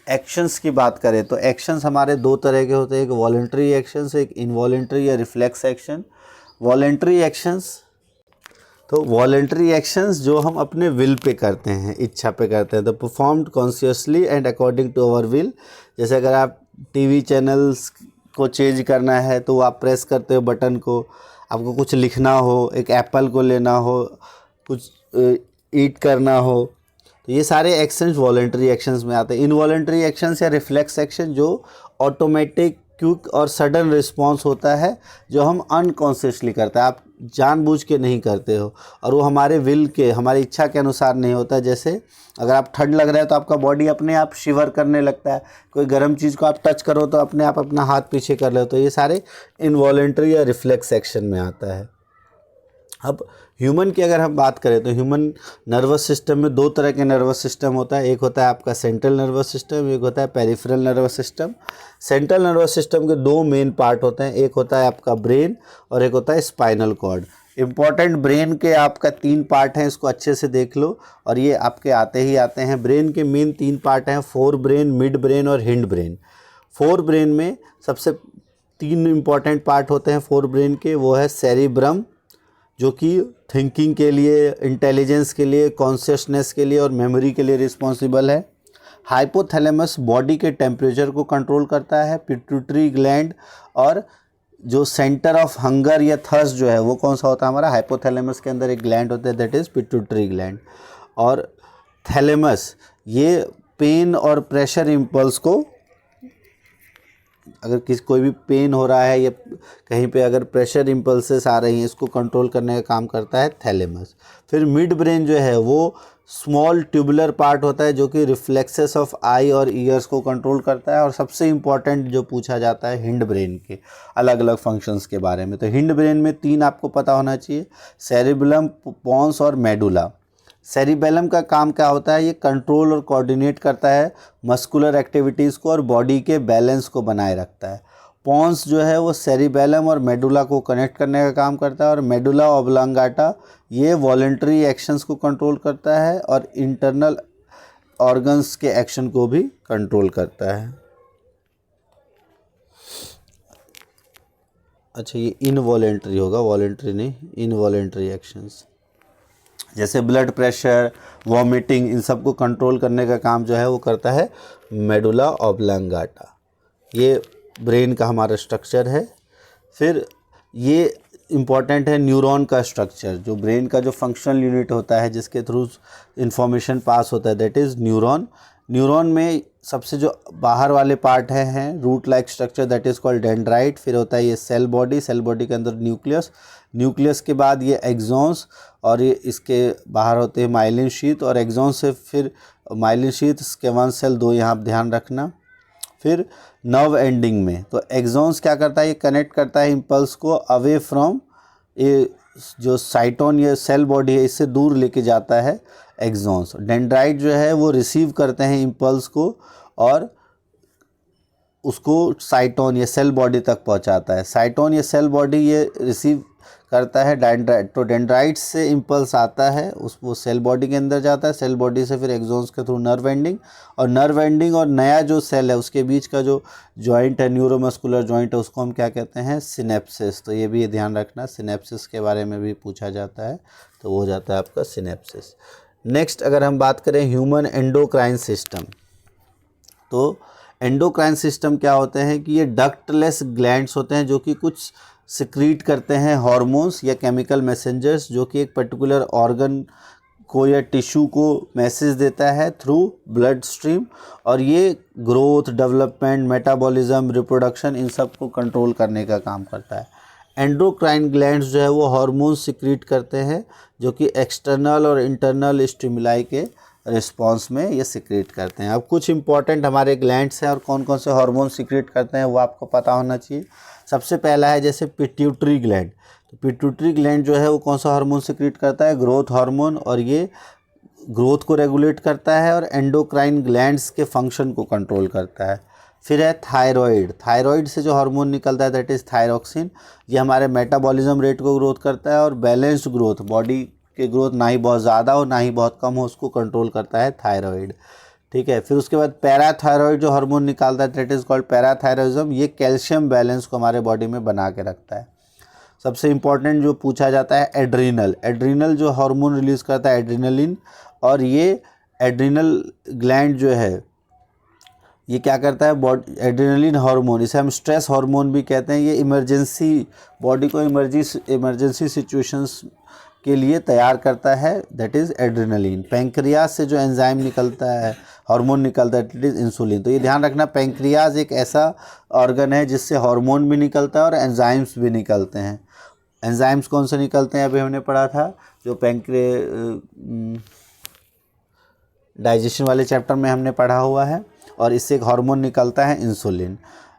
एक्शंस की बात करें तो एक्शंस हमारे 2 तरह के होते हैं, एक वॉलेंट्री एक्शंस, एक इनवॉलेंट्री या रिफ्लेक्स एक्शन। वॉलेंट्री एक्शंस तो वॉलेंट्री एक्शंस जो हम अपने विल पे करते हैं, इच्छा पे करते हैं, तो performed consciously and according to our will. जैसे अगर आप टीवी चैनल्स को चेंज करना है तो आप प्रेस करते हो बटन को, आपको कुछ लिखना हो, एक एप्पल को लेना हो, कुछ ईट करना हो, तो ये सारे एक्शंस वॉलेंट्री एक्शंस में आते हैं। इनवॉलेंट्री एक्शंस या रिफ्लेक्स एक्शन जो ऑटोमेटिक, क्विक और सडन रिस्पॉन्स होता है, जो हम अनकॉन्शियसली करते हैं, आप जानबूझ के नहीं करते हो, और वो हमारे विल के, हमारी इच्छा के अनुसार नहीं होता। जैसे अगर आप ठंड लग रहा है तो आपका बॉडी अपने आप शिवर करने लगता है, कोई गर्म चीज़ को आप टच करो तो अपने आप अपना हाथ पीछे कर लो, तो ये सारे इनवॉलेंट्री या रिफ्लेक्स एक्शन में आता है। अब ह्यूमन की अगर हम बात करें तो ह्यूमन नर्वस सिस्टम में दो तरह के नर्वस सिस्टम होता है, एक होता है आपका सेंट्रल नर्वस सिस्टम, एक होता है peripheral nervous system. Central nervous system के दो मेन पार्ट होते हैं, एक होता है आपका ब्रेन और एक होता है स्पाइनल कॉर्ड। इम्पॉर्टेंट ब्रेन के आपका 3 पार्ट हैं, इसको अच्छे से देख लो, और ये आपके आते ही आते हैं। ब्रेन के मेन 3 पार्ट हैं, फोर ब्रेन, मिड ब्रेन और हिंड ब्रेन। फोर ब्रेन में सबसे 3 इम्पॉर्टेंट पार्ट होते हैं फोर ब्रेन के, वो है सेरिब्रम जो कि थिंकिंग के लिए, इंटेलिजेंस के लिए, कॉन्शियसनेस के लिए और मेमोरी के लिए रिस्पॉन्सिबल है। हाइपोथैलेमस बॉडी के टेम्परेचर को कंट्रोल करता है। पिट्यूटरी ग्लैंड और जो सेंटर ऑफ हंगर या थर्स्ट जो है वो कौन सा होता है हमारा, हाइपोथैलेमस के अंदर एक ग्लैंड होता है, दैट इज़ पिट्यूटरी ग्लैंड। और थैलेमस ये पेन और प्रेशर इम्पल्स को, अगर कोई भी पेन हो रहा है या कहीं पे अगर प्रेशर इम्पल्सेस आ रही हैं, इसको कंट्रोल करने का काम करता है थैलेमस। फिर मिड ब्रेन जो है वो स्मॉल ट्यूबुलर पार्ट होता है जो कि रिफ्लेक्सेस ऑफ आई और ईयर्स को कंट्रोल करता है। और सबसे इम्पॉर्टेंट जो पूछा जाता है हिंड ब्रेन के अलग अलग फंक्शंस के बारे में, तो हिंड ब्रेन में 3 आपको पता होना चाहिए, सेरिबेलम, पोन्स और मेडुला। सेरिबेलम का काम क्या होता है, ये कंट्रोल और कोऑर्डिनेट करता है मस्कुलर एक्टिविटीज़ को और बॉडी के बैलेंस को बनाए रखता है। पोन्स जो है वो सेरिबेलम और मेडुला को कनेक्ट करने का काम करता है। और मेडुला ऑब्लांगाटा ये वॉलेंट्री एक्शंस को कंट्रोल करता है और इंटरनल ऑर्गन्स के एक्शन को भी कंट्रोल करता है। अच्छा, ये इनवॉलेंट्री होगा, वॉलेंट्री नहीं, इनवॉलेंट्री एक्शंस जैसे ब्लड प्रेशर, वॉमिटिंग, इन सब को कंट्रोल करने का काम जो है वो करता है मेडुला ऑब्लांगाटा। ये ब्रेन का हमारा स्ट्रक्चर है। फिर ये इम्पॉर्टेंट है न्यूरॉन का स्ट्रक्चर, जो ब्रेन का जो फंक्शनल यूनिट होता है जिसके थ्रू इंफॉर्मेशन पास होता है, दैट इज़ न्यूरॉन। न्यूरॉन में सबसे जो बाहर वाले पार्ट हैं root like structure, that is called dendrite. फिर होता है ये सेल बॉडी, सेल बॉडी के अंदर न्यूक्लियस, न्यूक्लियस के बाद ये एक्सॉन्स, और ये इसके बाहर होते हैं माइलिन शीथ, और एक्सॉन से फिर माइलिन शीथ, स्केवन सेल, 2 यहाँ ध्यान रखना। फिर नर्व एंडिंग में तो एक्सॉन्स क्या करता है, ये कनेक्ट करता है इम्पल्स को अवे फ्रॉम, ये जो साइटोन या सेल बॉडी है इससे दूर लेके जाता है एक्सॉन्स। डेंड्राइट जो है वो रिसीव करते हैं इम्पल्स को और उसको साइटोन या सेल बॉडी तक पहुंचाता है। साइटोन या सेल बॉडी ये रिसीव करता है डेंड्राइट, तो डेंड्राइट से इम्पल्स आता है, उस वो सेल बॉडी के अंदर जाता है, सेल बॉडी से फिर एक्सॉन्स के थ्रू नर्व एंडिंग, और नर्व एंडिंग और नया जो सेल है उसके बीच का जो जॉइंट है, न्यूरोमस्कुलर जॉइंट है, उसको हम क्या कहते हैं, सिनेप्सिस। तो ये भी ध्यान रखना, सिनेप्सिस के बारे में भी पूछा जाता है, तो वो हो जाता है आपका सिनेप्सिस। नेक्स्ट अगर हम बात करें ह्यूमन एंडोक्राइन सिस्टम, तो एंडोक्राइन सिस्टम क्या होते हैं कि ये डक्टलेस ग्लैंड्स होते हैं जो कि कुछ सिक्रीट करते हैं हार्मोन्स या केमिकल मैसेंजर्स, जो कि एक पर्टिकुलर ऑर्गन को या टिश्यू को मैसेज देता है थ्रू ब्लड स्ट्रीम, और ये ग्रोथ, डेवलपमेंट, मेटाबॉलिज्म, रिप्रोडक्शन, इन सब को कंट्रोल करने का काम करता है। एंडोक्राइन ग्लैंड्स जो है वो हार्मोन्स सिक्रीट करते हैं जो कि एक्सटर्नल और इंटरनल स्टिमुलाई के रिस्पांस में ये सिक्रीट करते हैं। अब कुछ इंपॉर्टेंट हमारे ग्लैंड्स हैं और कौन कौन से हार्मोन सिक्रीट करते हैं वो आपको पता होना चाहिए। सबसे पहला है जैसे पिट्यूटरी ग्लैंड, तो पिट्यूटरी ग्लैंड जो है वो कौन सा हार्मोन सिक्रीट करता है, ग्रोथ हार्मोन, और ये ग्रोथ को रेगुलेट करता है और एंडोक्राइन ग्लैंड्स के फंक्शन को कंट्रोल करता है। फिर है थायराइड, थायराइड से जो हार्मोन निकलता है दैट इज़ थायरोक्सिन, ये हमारे मेटाबॉलिज्म रेट को ग्रोथ करता है और बैलेंस्ड ग्रोथ, बॉडी के ग्रोथ ना ही बहुत ज़्यादा हो ना ही बहुत कम हो, उसको कंट्रोल करता है थायराइड। ठीक है, फिर उसके बाद पैराथायराइड जो हार्मोन निकालता है दैट इज़ कॉल्ड पैराथायरॉइडिज्म, ये कैल्शियम बैलेंस को हमारे बॉडी में बना के रखता है। सबसे इम्पॉर्टेंट जो पूछा जाता है एड्रीनल। एड्रीनल जो हार्मोन रिलीज़ करता है एड्रीनलिन, और ये एड्रीनल ग्लैंड जो है ये क्या करता है, बॉडी एड्रेनलिन हार्मोन, इसे हम स्ट्रेस हार्मोन भी कहते हैं। ये इमरजेंसी, बॉडी को इमरजेंसी सिचुएशंस के लिए तैयार करता है, दैट इज़ एड्रेनलिन। पैंक्रियाज से जो एंजाइम निकलता है, हार्मोन निकलता है, दैट इज़ इंसुलिन। तो ये ध्यान रखना, पैंक्रियाज एक ऐसा ऑर्गन है जिससे हार्मोन भी निकलता है और एंजाइम्स भी निकलते हैं। एंजाइम्स कौन से निकलते हैं, अभी हमने पढ़ा था जो डाइजेशन वाले चैप्टर में हमने पढ़ा हुआ है। और इससे एक हार्मोन निकलता है इंसुलिन।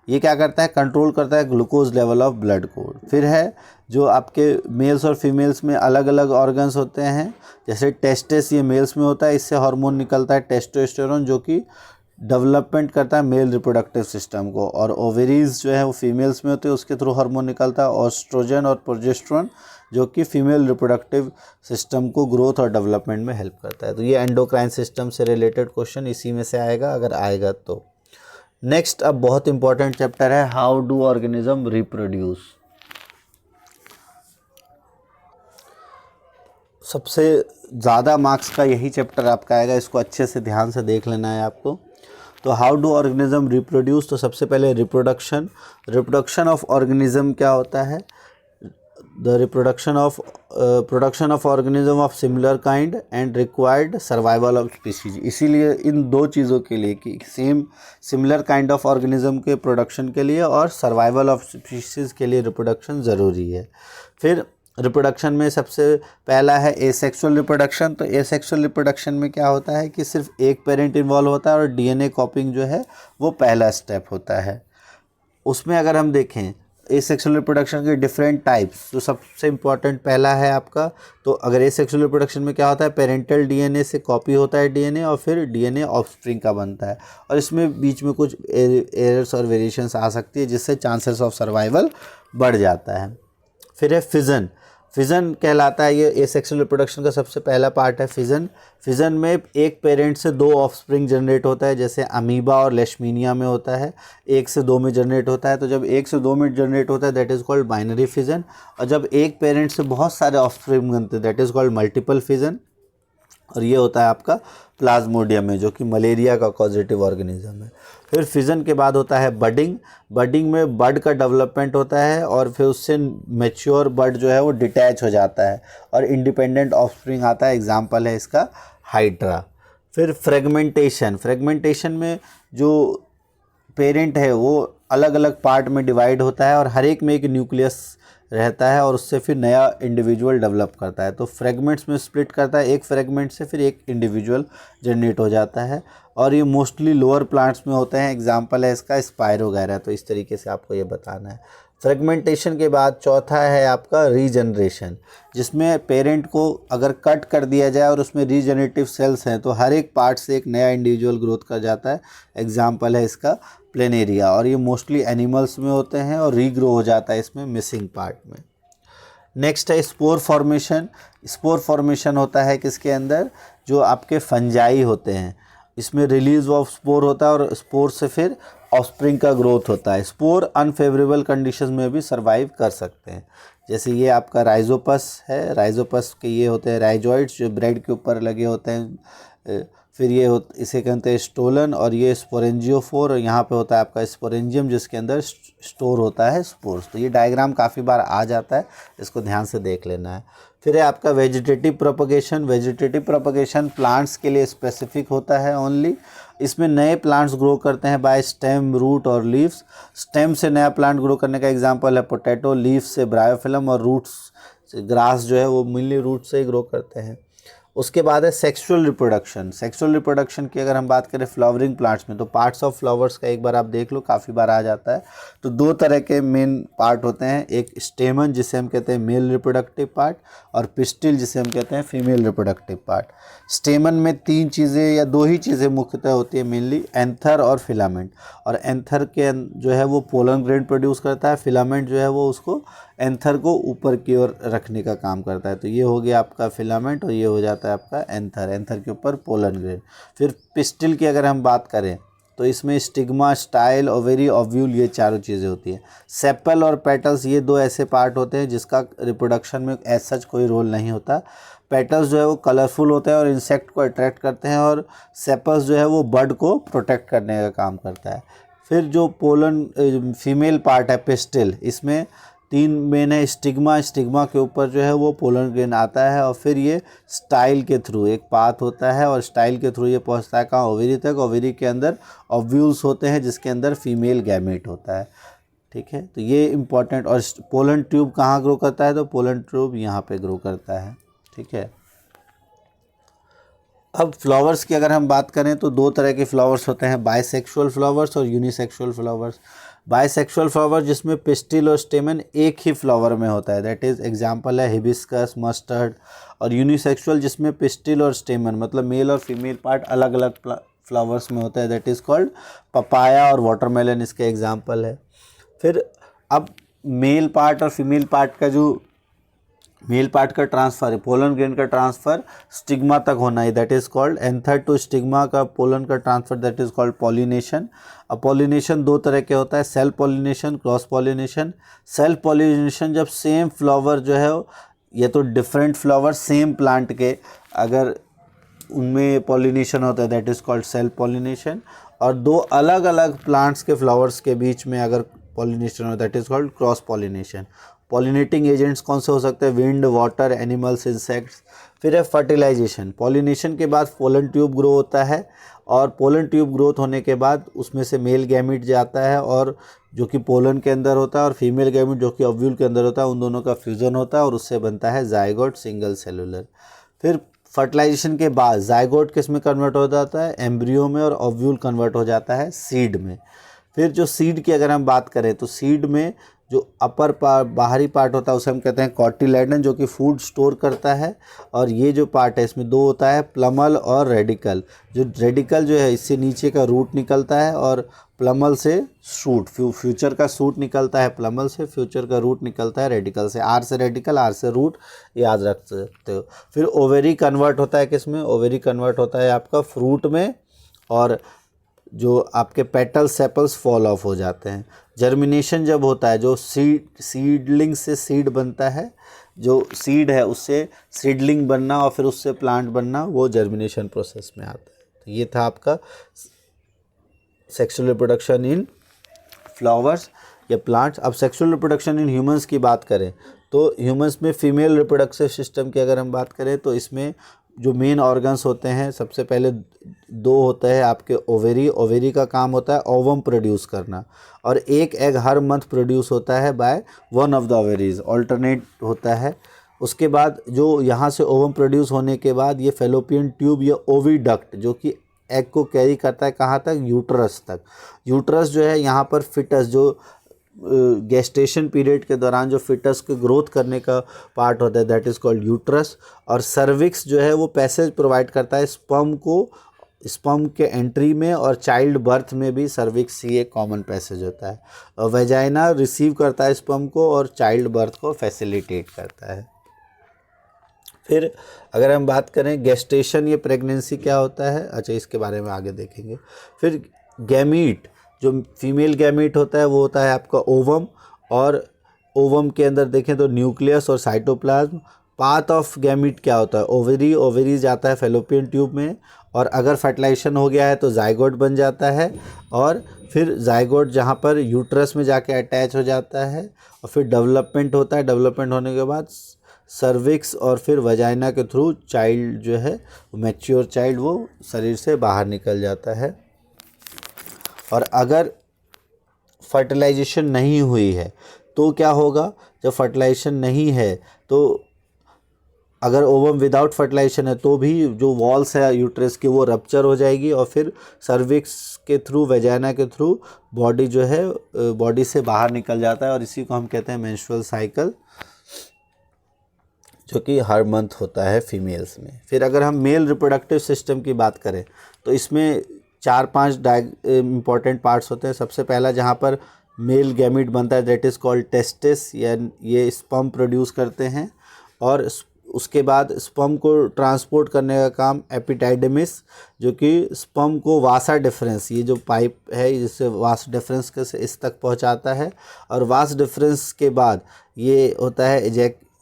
ये क्या करता है, कंट्रोल करता है ग्लूकोज लेवल ऑफ ब्लड को। फिर है जो आपके मेल्स और फीमेल्स में अलग अलग ऑर्गन्स होते हैं, जैसे टेस्टिस ये मेल्स में होता है, इससे हार्मोन निकलता है टेस्टोस्टेरोन, जो कि डेवलपमेंट करता है मेल रिप्रोडक्टिव सिस्टम को। और ओवेरीज जो है वो फीमेल्स में होते हैं, उसके थ्रू हार्मोन निकलता है ऑस्ट्रोजन और प्रोजेस्टेरोन, जो कि फीमेल रिप्रोडक्टिव सिस्टम को ग्रोथ और डेवलपमेंट में हेल्प करता है। तो ये एंडोक्राइन सिस्टम से रिलेटेड क्वेश्चन इसी में से आएगा, अगर आएगा तो। नेक्स्ट अब बहुत इंपॉर्टेंट चैप्टर है, हाउ डू ऑर्गेनिज्म रिप्रोड्यूस। सबसे ज़्यादा मार्क्स का यही चैप्टर आपका आएगा, इसको अच्छे से ध्यान से देख लेना है आपको। तो हाउ डू ऑर्गेनिज्म रिप्रोड्यूस, तो सबसे पहले रिप्रोडक्शन ऑफ ऑर्गेनिज्म क्या होता है, the production of organism of similar kind and required survival of species. इसीलिए इन दो चीज़ों के लिए कि same similar kind of organism के प्रोडक्शन के लिए और सर्वाइवल ऑफ स्पीशीज के लिए रिप्रोडक्शन ज़रूरी है। फिर रिप्रोडक्शन में सबसे पहला है एसेक्सुअल रिप्रोडक्शन। तो एसेक्सुअल रिप्रोडक्शन में क्या होता है कि सिर्फ एक पेरेंट इन्वॉल्व होता है और डीएनए कॉपिंग जो है वो पहला स्टेप होता है। उसमें अगर हम देखें एसेक्सुअल रिप्रोडक्शन के डिफरेंट टाइप्स, तो सबसे इम्पॉर्टेंट पहला है आपका, तो अगर एसेक्सुअल रिप्रोडक्शन में क्या होता है, पेरेंटल डीएनए से कॉपी होता है डीएनए और फिर डीएनए ऑफस्प्रिंग का बनता है, और इसमें बीच में कुछ एरर्स और वेरिएशंस आ सकती है जिससे चांसेस ऑफ सर्वाइवल बढ़ जाता है। फिर है फिजन कहलाता है, ये एसेक्सुअल रिप्रोडक्शन का सबसे पहला पार्ट है फिजन में एक पेरेंट से दो ऑफस्प्रिंग जनरेट होता है, जैसे अमीबा और लेशमीनिया में होता है, 1 से 2 में जनरेट होता है। तो जब 1 से 2 में जनरेट होता है that is called binary fission, और जब एक पेरेंट से बहुत सारे ऑफस्प्रिंग बनते हैं that is called multiple fission. और ये होता है आपका प्लाज्मोडियम में, जो कि मलेरिया का कॉजेटिव ऑर्गेनिज्म है। फिर फिजन के बाद होता है बडिंग में बड का डेवलपमेंट होता है और फिर उससे मैच्योर बड जो है वो डिटैच हो जाता है और इंडिपेंडेंट ऑफस्प्रिंग आता है, एग्जाम्पल है इसका हाइड्रा। फिर फ्रेगमेंटेशन में जो पेरेंट है वो अलग अलग पार्ट में डिवाइड होता है और हर एक में एक न्यूक्लियस रहता है और उससे फिर नया इंडिविजुअल डेवलप करता है। तो फ्रेगमेंट्स में स्प्लिट करता है, एक फ्रेगमेंट से फिर एक इंडिविजुअल जनरेट हो जाता है, और ये मोस्टली लोअर प्लांट्स में होते हैं, एग्जाम्पल है इसका स्पाइरोगैरा। तो इस तरीके से आपको ये बताना है। फ्रेगमेंटेशन के बाद चौथा है आपका रीजनरेशन, जिसमें पेरेंट को अगर कट कर दिया जाए और उसमें रीजनरेटिव सेल्स हैं तो हर एक पार्ट से एक नया इंडिविजुअल ग्रोथ कर जाता है, एग्जाम्पल है इसका प्लेनेरिया। और ये मोस्टली एनिमल्स में होते हैं और रीग्रो हो जाता है इसमें मिसिंग पार्ट में। नेक्स्ट है स्पोर फॉर्मेशन होता है किसके अंदर, जो आपके फंजाई होते हैं, इसमें रिलीज ऑफ स्पोर होता है और स्पोर से फिर ऑफस्प्रिंग का ग्रोथ होता है। स्पोर अनफेवरेबल कंडीशंस में भी सर्वाइव कर सकते हैं, जैसे ये आपका राइजोपस है, राइजोपस के ये होते हैं राइजोइड्स जो ब्रेड के ऊपर लगे होते हैं। फिर ये इसे कहते हैं स्टोलन, और ये स्पोरेंजियोफोर, और यहाँ पे होता है आपका स्पोरेंजियम जिसके अंदर स्टोर होता है स्पोर्स। तो ये डायग्राम काफ़ी बार आ जाता है, इसको ध्यान से देख लेना है। फिर है आपका वेजिटेटिव प्रोपगेशन प्लांट्स के लिए स्पेसिफिक होता है ओनली। इसमें नए प्लांट्स ग्रो करते हैं बाय स्टेम, रूट और लीव्स। स्टेम से नया प्लांट ग्रो करने का एग्जांपल है पोटैटो, लीव्स से ब्रायोफिलम, और रूट्स से ग्रास जो है वो मेनली रूट से ही ग्रो करते हैं। उसके बाद है सेक्सुअल रिप्रोडक्शन की अगर हम बात करें फ्लावरिंग प्लांट्स में, तो पार्ट्स ऑफ फ्लावर्स का एक बार आप देख लो, काफ़ी बार आ जाता है। तो दो तरह के मेन पार्ट होते हैं, एक स्टेमन जिसे हम कहते हैं मेल रिप्रोडक्टिव पार्ट, और पिस्टिल जिसे हम कहते हैं फीमेल रिप्रोडक्टिव पार्ट। स्टेमन में 3 चीज़ें या 2 ही चीज़ें मुख्यतः होती है मेनली, एंथर और फिलामेंट। और एंथर के जो है वो पोलन ग्रेन प्रोड्यूस करता है, फिलामेंट जो है वो उसको एंथर को ऊपर की ओर रखने का काम करता है। तो ये हो गया आपका फिलामेंट और ये हो जाता है आपका एंथर के ऊपर पोलन ग्रेन। फिर पिस्टिल की अगर हम बात करें तो इसमें स्टिग्मा, स्टाइल, ओवेरी, ओव्यूल ये चारों चीज़ें होती हैं। सेपल और पेटल्स ये दो ऐसे पार्ट होते हैं जिसका रिप्रोडक्शन में एज सच कोई रोल नहीं होता। पेटल्स जो है वो कलरफुल होते हैं और इंसेक्ट को अट्रैक्ट करते हैं, और सेपल्स जो है वो बर्ड को प्रोटेक्ट करने का काम करता है। फिर जो पोलन फीमेल पार्ट है पिस्टिल, इसमें 3 मेन है। स्टिग्मा, स्टिग्मा के ऊपर जो है वो पोलन ग्रेन आता है, और फिर ये स्टाइल के थ्रू एक पाथ होता है, और स्टाइल के थ्रू ये पहुंचता है कहाँ, ओवेरी तक। ओवेरी के अंदर ओव्यूल्स होते हैं जिसके अंदर फीमेल गैमेट होता है। ठीक है, तो ये इम्पॉर्टेंट। और पोलन ट्यूब कहाँ ग्रो करता है, तो पोलन ट्यूब यहाँ पे ग्रो करता है। ठीक है, अब फ्लावर्स की अगर हम बात करें तो 2 तरह के फ्लावर्स होते हैं, बाइसेक्सुअल फ्लावर्स और यूनिसेक्सुअल फ्लावर्स। बाइसेक्सुअल फ्लावर जिसमें पिस्टिल और स्टेमन एक ही फ्लावर में होता है, दैट इज़ एग्जांपल है हिबिस्कस, मस्टर्ड। और यूनिसेक्सुअल जिसमें पिस्टिल और स्टेमन मतलब मेल और फीमेल पार्ट अलग अलग फ्लावर्स में होता है, दैट इज़ कॉल्ड पपाया और वाटरमेलन इसके एग्जाम्पल है। फिर अब मेल पार्ट और फीमेल पार्ट का जो मेल पार्ट का ट्रांसफर है, पोलन ग्रेन का ट्रांसफर स्टिग्मा तक होना है, that is called anther to stigma का पोलन का transfer, that is called pollination. अब पॉलिनेशन 2 तरह के होता है, self pollination, cross pollination. Self pollination जब सेम फ्लावर जो है ये तो डिफरेंट फ्लावर सेम प्लांट के अगर उनमें पॉलिनेशन होता है, that is called self pollination. और 2 अलग अलग प्लांट्स के फ्लावर्स के बीच में अगर पॉलिनेशन होता है, that is called cross pollination. Pollinating agents कौन से हो सकते हैं, विंड, वाटर, एनिमल्स, इंसेक्ट्स। फिर है फर्टिलाइजेशन। पॉलिनेशन के बाद पोलन ट्यूब ग्रो होता है, और पोलन ट्यूब ग्रोथ होने के बाद उसमें से मेल गैमीट जाता है, और जो कि पोलन के अंदर होता है, और फीमेल गैमीट जो कि ओव्यूल के अंदर होता है, उन दोनों का फ्यूज़न होता है और उससे बनता है जाइगोट, सिंगल सेलुलर। फिर फर्टिलाइजेशन के बाद जाइगोट किस में कन्वर्ट हो जाता है, एम्ब्रियो में, और ओव्यूल कन्वर्ट हो जाता है सीड में। फिर जो सीड की अगर हम बात करें तो सीड में जो अपर पार्ट बाहरी पार्ट होता है उसे हम कहते हैं कॉटिलेडन, जो कि फूड स्टोर करता है। और ये जो पार्ट है इसमें 2 होता है, प्लमल और रेडिकल। जो रेडिकल जो है इससे नीचे का रूट निकलता है, और प्लमल से शूट, फ्यूचर का शूट निकलता है प्लमल से, फ्यूचर का रूट निकलता है रेडिकल से। आर से रेडिकल, आर से रूट, याद रख सकते हो। फिर ओवेरी कन्वर्ट होता है किस में, ओवेरी कन्वर्ट होता है आपका फ्रूट में, और जो आपके पेटल सेपल्स फॉल ऑफ हो जाते हैं। जर्मिनेशन जब होता है, जो सीडलिंग से सीड बनता है, जो सीड है उससे सीडलिंग बनना और फिर उससे प्लांट बनना, वो जर्मिनेशन प्रोसेस में आता है। तो ये था आपका सेक्सुअल रिप्रोडक्शन इन फ्लावर्स या प्लांट्स। अब सेक्सुअल रिप्रोडक्शन इन ह्यूमंस की बात करें तो ह्यूमंस में फीमेल रिप्रोडक्टिव सिस्टम की अगर हम बात करें तो इसमें जो मेन ऑर्गन्स होते हैं, सबसे पहले 2 होते हैं आपके ओवेरी। ओवेरी का काम होता है ओवम प्रोड्यूस करना, और एक एग हर मंथ प्रोड्यूस होता है by one of the ovaries, alternate होता है। उसके बाद जो यहाँ से ओवम प्रोड्यूस होने के बाद ये फेलोपियन ट्यूब या ओविडक्ट जो कि एग को कैरी करता है कहाँ तक, यूट्रस तक। यूट्रस जो है यहाँ पर फिटस, जो गेस्टेशन पीरियड के दौरान जो फिटस के ग्रोथ करने का पार्ट होता है, दैट इज़ कॉल्ड यूट्रस। और सर्विक्स जो है वो पैसेज प्रोवाइड करता है स्पर्म को, स्पर्म के एंट्री में, और चाइल्ड बर्थ में भी सर्विक्स ही एक कॉमन पैसेज होता है। और वेजाइना रिसीव करता है स्पर्म को और चाइल्ड बर्थ को फैसिलिटेट करता है। फिर अगर हम बात करें गेस्टेशन या प्रेगनेंसी क्या होता है, अच्छा इसके बारे में आगे देखेंगे। फिर गैमीट, जो फीमेल गैमीट होता है वो होता है आपका ओवम, और ओवम के अंदर देखें तो न्यूक्लियस और साइटोप्लाज्म। पाथ ऑफ गैमीट क्या होता है, ओवेरी, ओवेरी जाता है फेलोपियन ट्यूब में, और अगर फर्टिलाइजेशन हो गया है तो जाइगोट बन जाता है, और फिर जाइगोट जहाँ पर यूट्रस में जाके अटैच हो जाता है, और फिर डेवलपमेंट होता है। डेवलपमेंट होने के बाद सर्विक्स और फिर वजाइना के थ्रू चाइल्ड जो है मैच्योर चाइल्ड वो शरीर से बाहर निकल जाता है। और अगर फर्टिलाइजेशन नहीं हुई है तो क्या होगा, जब फर्टिलाइजेशन नहीं है तो अगर ओवम विदाउट फर्टिलाइजेशन है तो भी जो वॉल्स है यूट्रस की वो रप्चर हो जाएगी, और फिर सर्विक्स के थ्रू, वेजाइना के थ्रू बॉडी जो है बॉडी से बाहर निकल जाता है, और इसी को हम कहते हैं मेंस्ट्रुअल साइकिल, जो कि हर मंथ होता है फीमेल्स में। फिर अगर हम मेल रिप्रोडक्टिव सिस्टम की बात करें तो इसमें 4-5 इम्पॉर्टेंट पार्ट्स होते हैं। सबसे पहला जहाँ पर मेल गैमीट बनता है, दैट इज़ कॉल्ड टेस्टिस, या ये स्पर्म प्रोड्यूस करते हैं, और उसके बाद स्पर्म को ट्रांसपोर्ट करने का काम एपिडाइडमिस, जो कि स्पर्म को वासा डिफरेंस, ये जो पाइप है जिससे वास डिफरेंस के से इस तक पहुंचाता है, और वास डिफरेंस के बाद ये होता है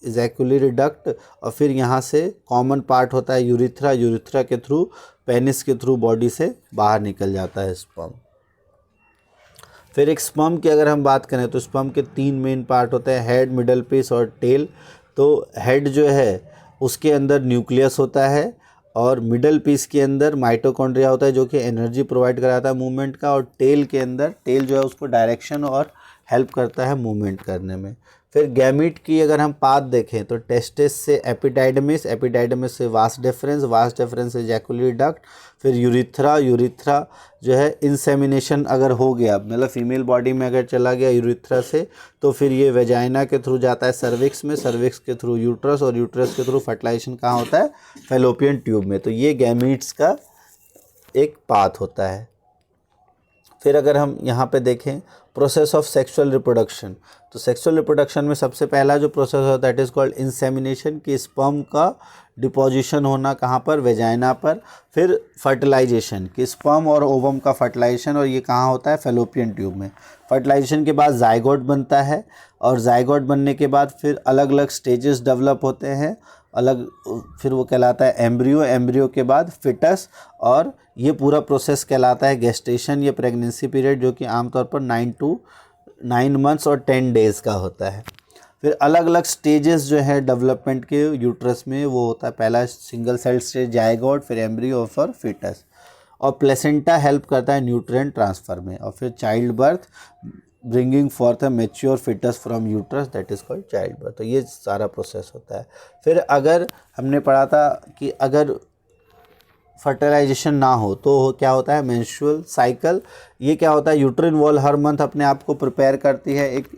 इजैकुलरी डक्ट, और फिर यहाँ से कॉमन पार्ट होता है यूरिथ्रा, यूरिथ्रा के थ्रू पेनिस के थ्रू बॉडी से बाहर निकल जाता है स्पर्म। फिर एक स्पर्म की अगर हम बात करें तो स्पर्म के 3 मेन पार्ट होते हैं, हेड, मिडल पीस और टेल। तो हेड जो है उसके अंदर न्यूक्लियस होता है, और मिडल पीस के अंदर माइटोकॉन्ड्रिया होता है जो कि एनर्जी प्रोवाइड कराता है मूवमेंट का, और टेल के अंदर, टेल जो है उसको डायरेक्शन और हेल्प करता है मूवमेंट करने में। फिर गैमीट की अगर हम पाथ देखें तो टेस्टिस से एपिडाइडमिस, एपिडाइडमिस से वास डिफरेंस से इजैकुलरी डक्ट, फिर यूरिथ्रा, यूरिथ्रा जो है इंसेमिनेशन अगर हो गया, मतलब फीमेल बॉडी में अगर चला गया यूरिथ्रा से, तो फिर ये वेजाइना के थ्रू जाता है सर्विक्स में, सर्विक्स के थ्रू यूट्रस, और यूट्रस के थ्रू फर्टिलाइजेशन कहाँ होता है, फैलोपियन ट्यूब में। तो ये गैमीट्स का एक पाथ होता है। फिर अगर हम यहाँ पे देखें प्रोसेस ऑफ सेक्सुअल रिप्रोडक्शन, तो सेक्सुअल रिप्रोडक्शन में सबसे पहला जो प्रोसेस होता है दैट इज़ कॉल्ड इंसेमिनेशन, कि स्पर्म का डिपोजिशन होना कहाँ पर, वेजाइना पर। फिर फर्टिलाइजेशन, कि स्पर्म और ओवम का फर्टिलाइजेशन, और ये कहाँ होता है, फैलोपियन ट्यूब में। फर्टिलाइजेशन के बाद जाइगोट बनता है, और जाइगोट बनने के बाद फिर अलग अलग स्टेजेस डेवलप होते हैं, अलग, फिर वो कहलाता है एम्ब्रियो, एम्ब्रियो के बाद फिटस, और ये पूरा प्रोसेस कहलाता है गेस्टेशन या प्रेगनेंसी पीरियड, जो कि आमतौर पर 9 मंथ्स और 10 डेज़ का होता है। फिर अलग अलग स्टेजेस जो है डेवलपमेंट के यूट्रस में, वो होता है पहला सिंगल सेल स्टेज जाइगोट, फिर एम्ब्रियो और फिर फिटस, और प्लेसेंटा हेल्प करता है न्यूट्रिएंट ट्रांसफ़र में, और फिर child birth, bringing forth a mature foetus from uterus, that is called child birth. तो ये सारा प्रोसेस होता है। फिर अगर हमने पढ़ा था कि अगर फर्टिलाइजेशन ना हो तो क्या होता है, मेंस्ट्रुअल साइकिल। ये क्या होता है, यूट्रिन वॉल हर मंथ अपने आप को प्रिपेयर करती है एक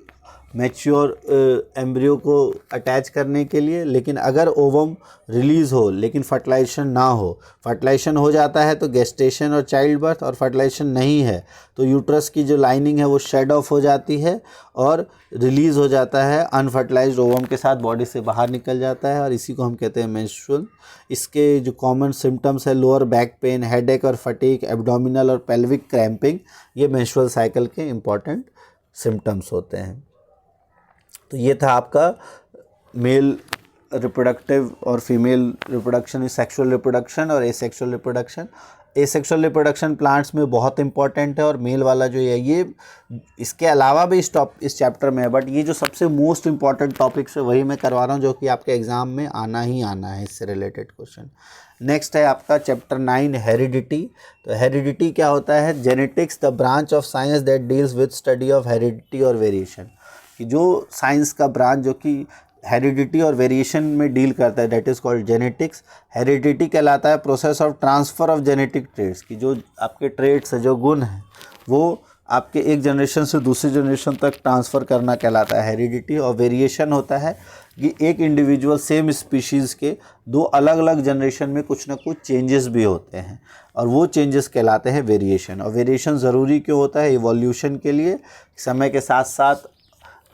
मैच्योर एम्ब्रियो को अटैच करने के लिए, लेकिन अगर ओवम रिलीज़ हो लेकिन फर्टिलाइजेशन ना हो, फर्टिलाइजेशन हो जाता है तो गेस्टेशन और चाइल्ड बर्थ, और फर्टिलाइजेशन नहीं है तो यूट्रस की जो लाइनिंग है वो शेड ऑफ हो जाती है और रिलीज़ हो जाता है, अनफर्टिलाइज्ड ओवम के साथ बॉडी से बाहर निकल जाता है, और इसी को हम कहते हैं मेंस्ट्रुअल। इसके जो कॉमन सिम्टम्स है, लोअर बैक पेन, हेडेक और फटीग, एब्डोमिनल और पेल्विक क्रैम्पिंग, ये मेंस्ट्रुअल साइकिल के इम्पॉर्टेंट सिम्टम्स होते हैं। तो ये था आपका मेल रिप्रोडक्टिव और फीमेल रिप्रोडक्शन, सेक्सुअल रिप्रोडक्शन और asexual reproduction. Asexual reproduction plants में बहुत इंपॉर्टेंट है, और मेल वाला जो है ये इसके अलावा भी इस चैप्टर में है, बट ये जो सबसे मोस्ट इंपॉर्टेंट टॉपिक्स है वही मैं करवा रहा हूँ, जो कि आपके एग्जाम में आना ही आना है, इससे रिलेटेड क्वेश्चन। नेक्स्ट है आपका चैप्टर 9 हेरिडिटी। तो हेरिडिटी क्या होता है, genetics the branch of science that deals with study of heredity और वेरिएशन, कि जो साइंस का ब्रांच जो कि हेरिडिटी और वेरिएशन में डील करता है, that is called genetics. Heredity कहलाता है process of transfer of genetic traits, की जो आपके ट्रेड्स है, जो गुण हैं, वो आपके एक जनरेशन से दूसरी जनरेशन तक ट्रांसफ़र करना कहलाता है हेरिडिटी। और वेरिएशन होता है कि एक इंडिविजुअल सेम स्पीशीज़ के 2 अलग अलग जनरेशन में कुछ ना कुछ चेंजेस भी होते हैं, और वो चेंजेस कहलाते हैं वेरिएशन। और वेरिएशन ज़रूरी क्यों होता है, इवोल्यूशन के लिए, समय के साथ साथ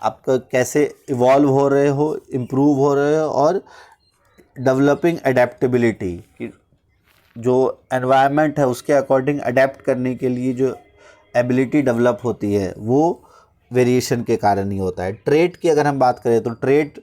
आप कैसे इवॉल्व हो रहे हो, इम्प्रूव हो रहे हो, और डेवलपिंग अडेप्टेबिलिटी, कि जो एनवायरनमेंट है उसके अकॉर्डिंग अडेप्ट करने के लिए जो एबिलिटी डेवलप होती है वो वेरिएशन के कारण ही होता है। ट्रेट की अगर हम बात करें तो ट्रेट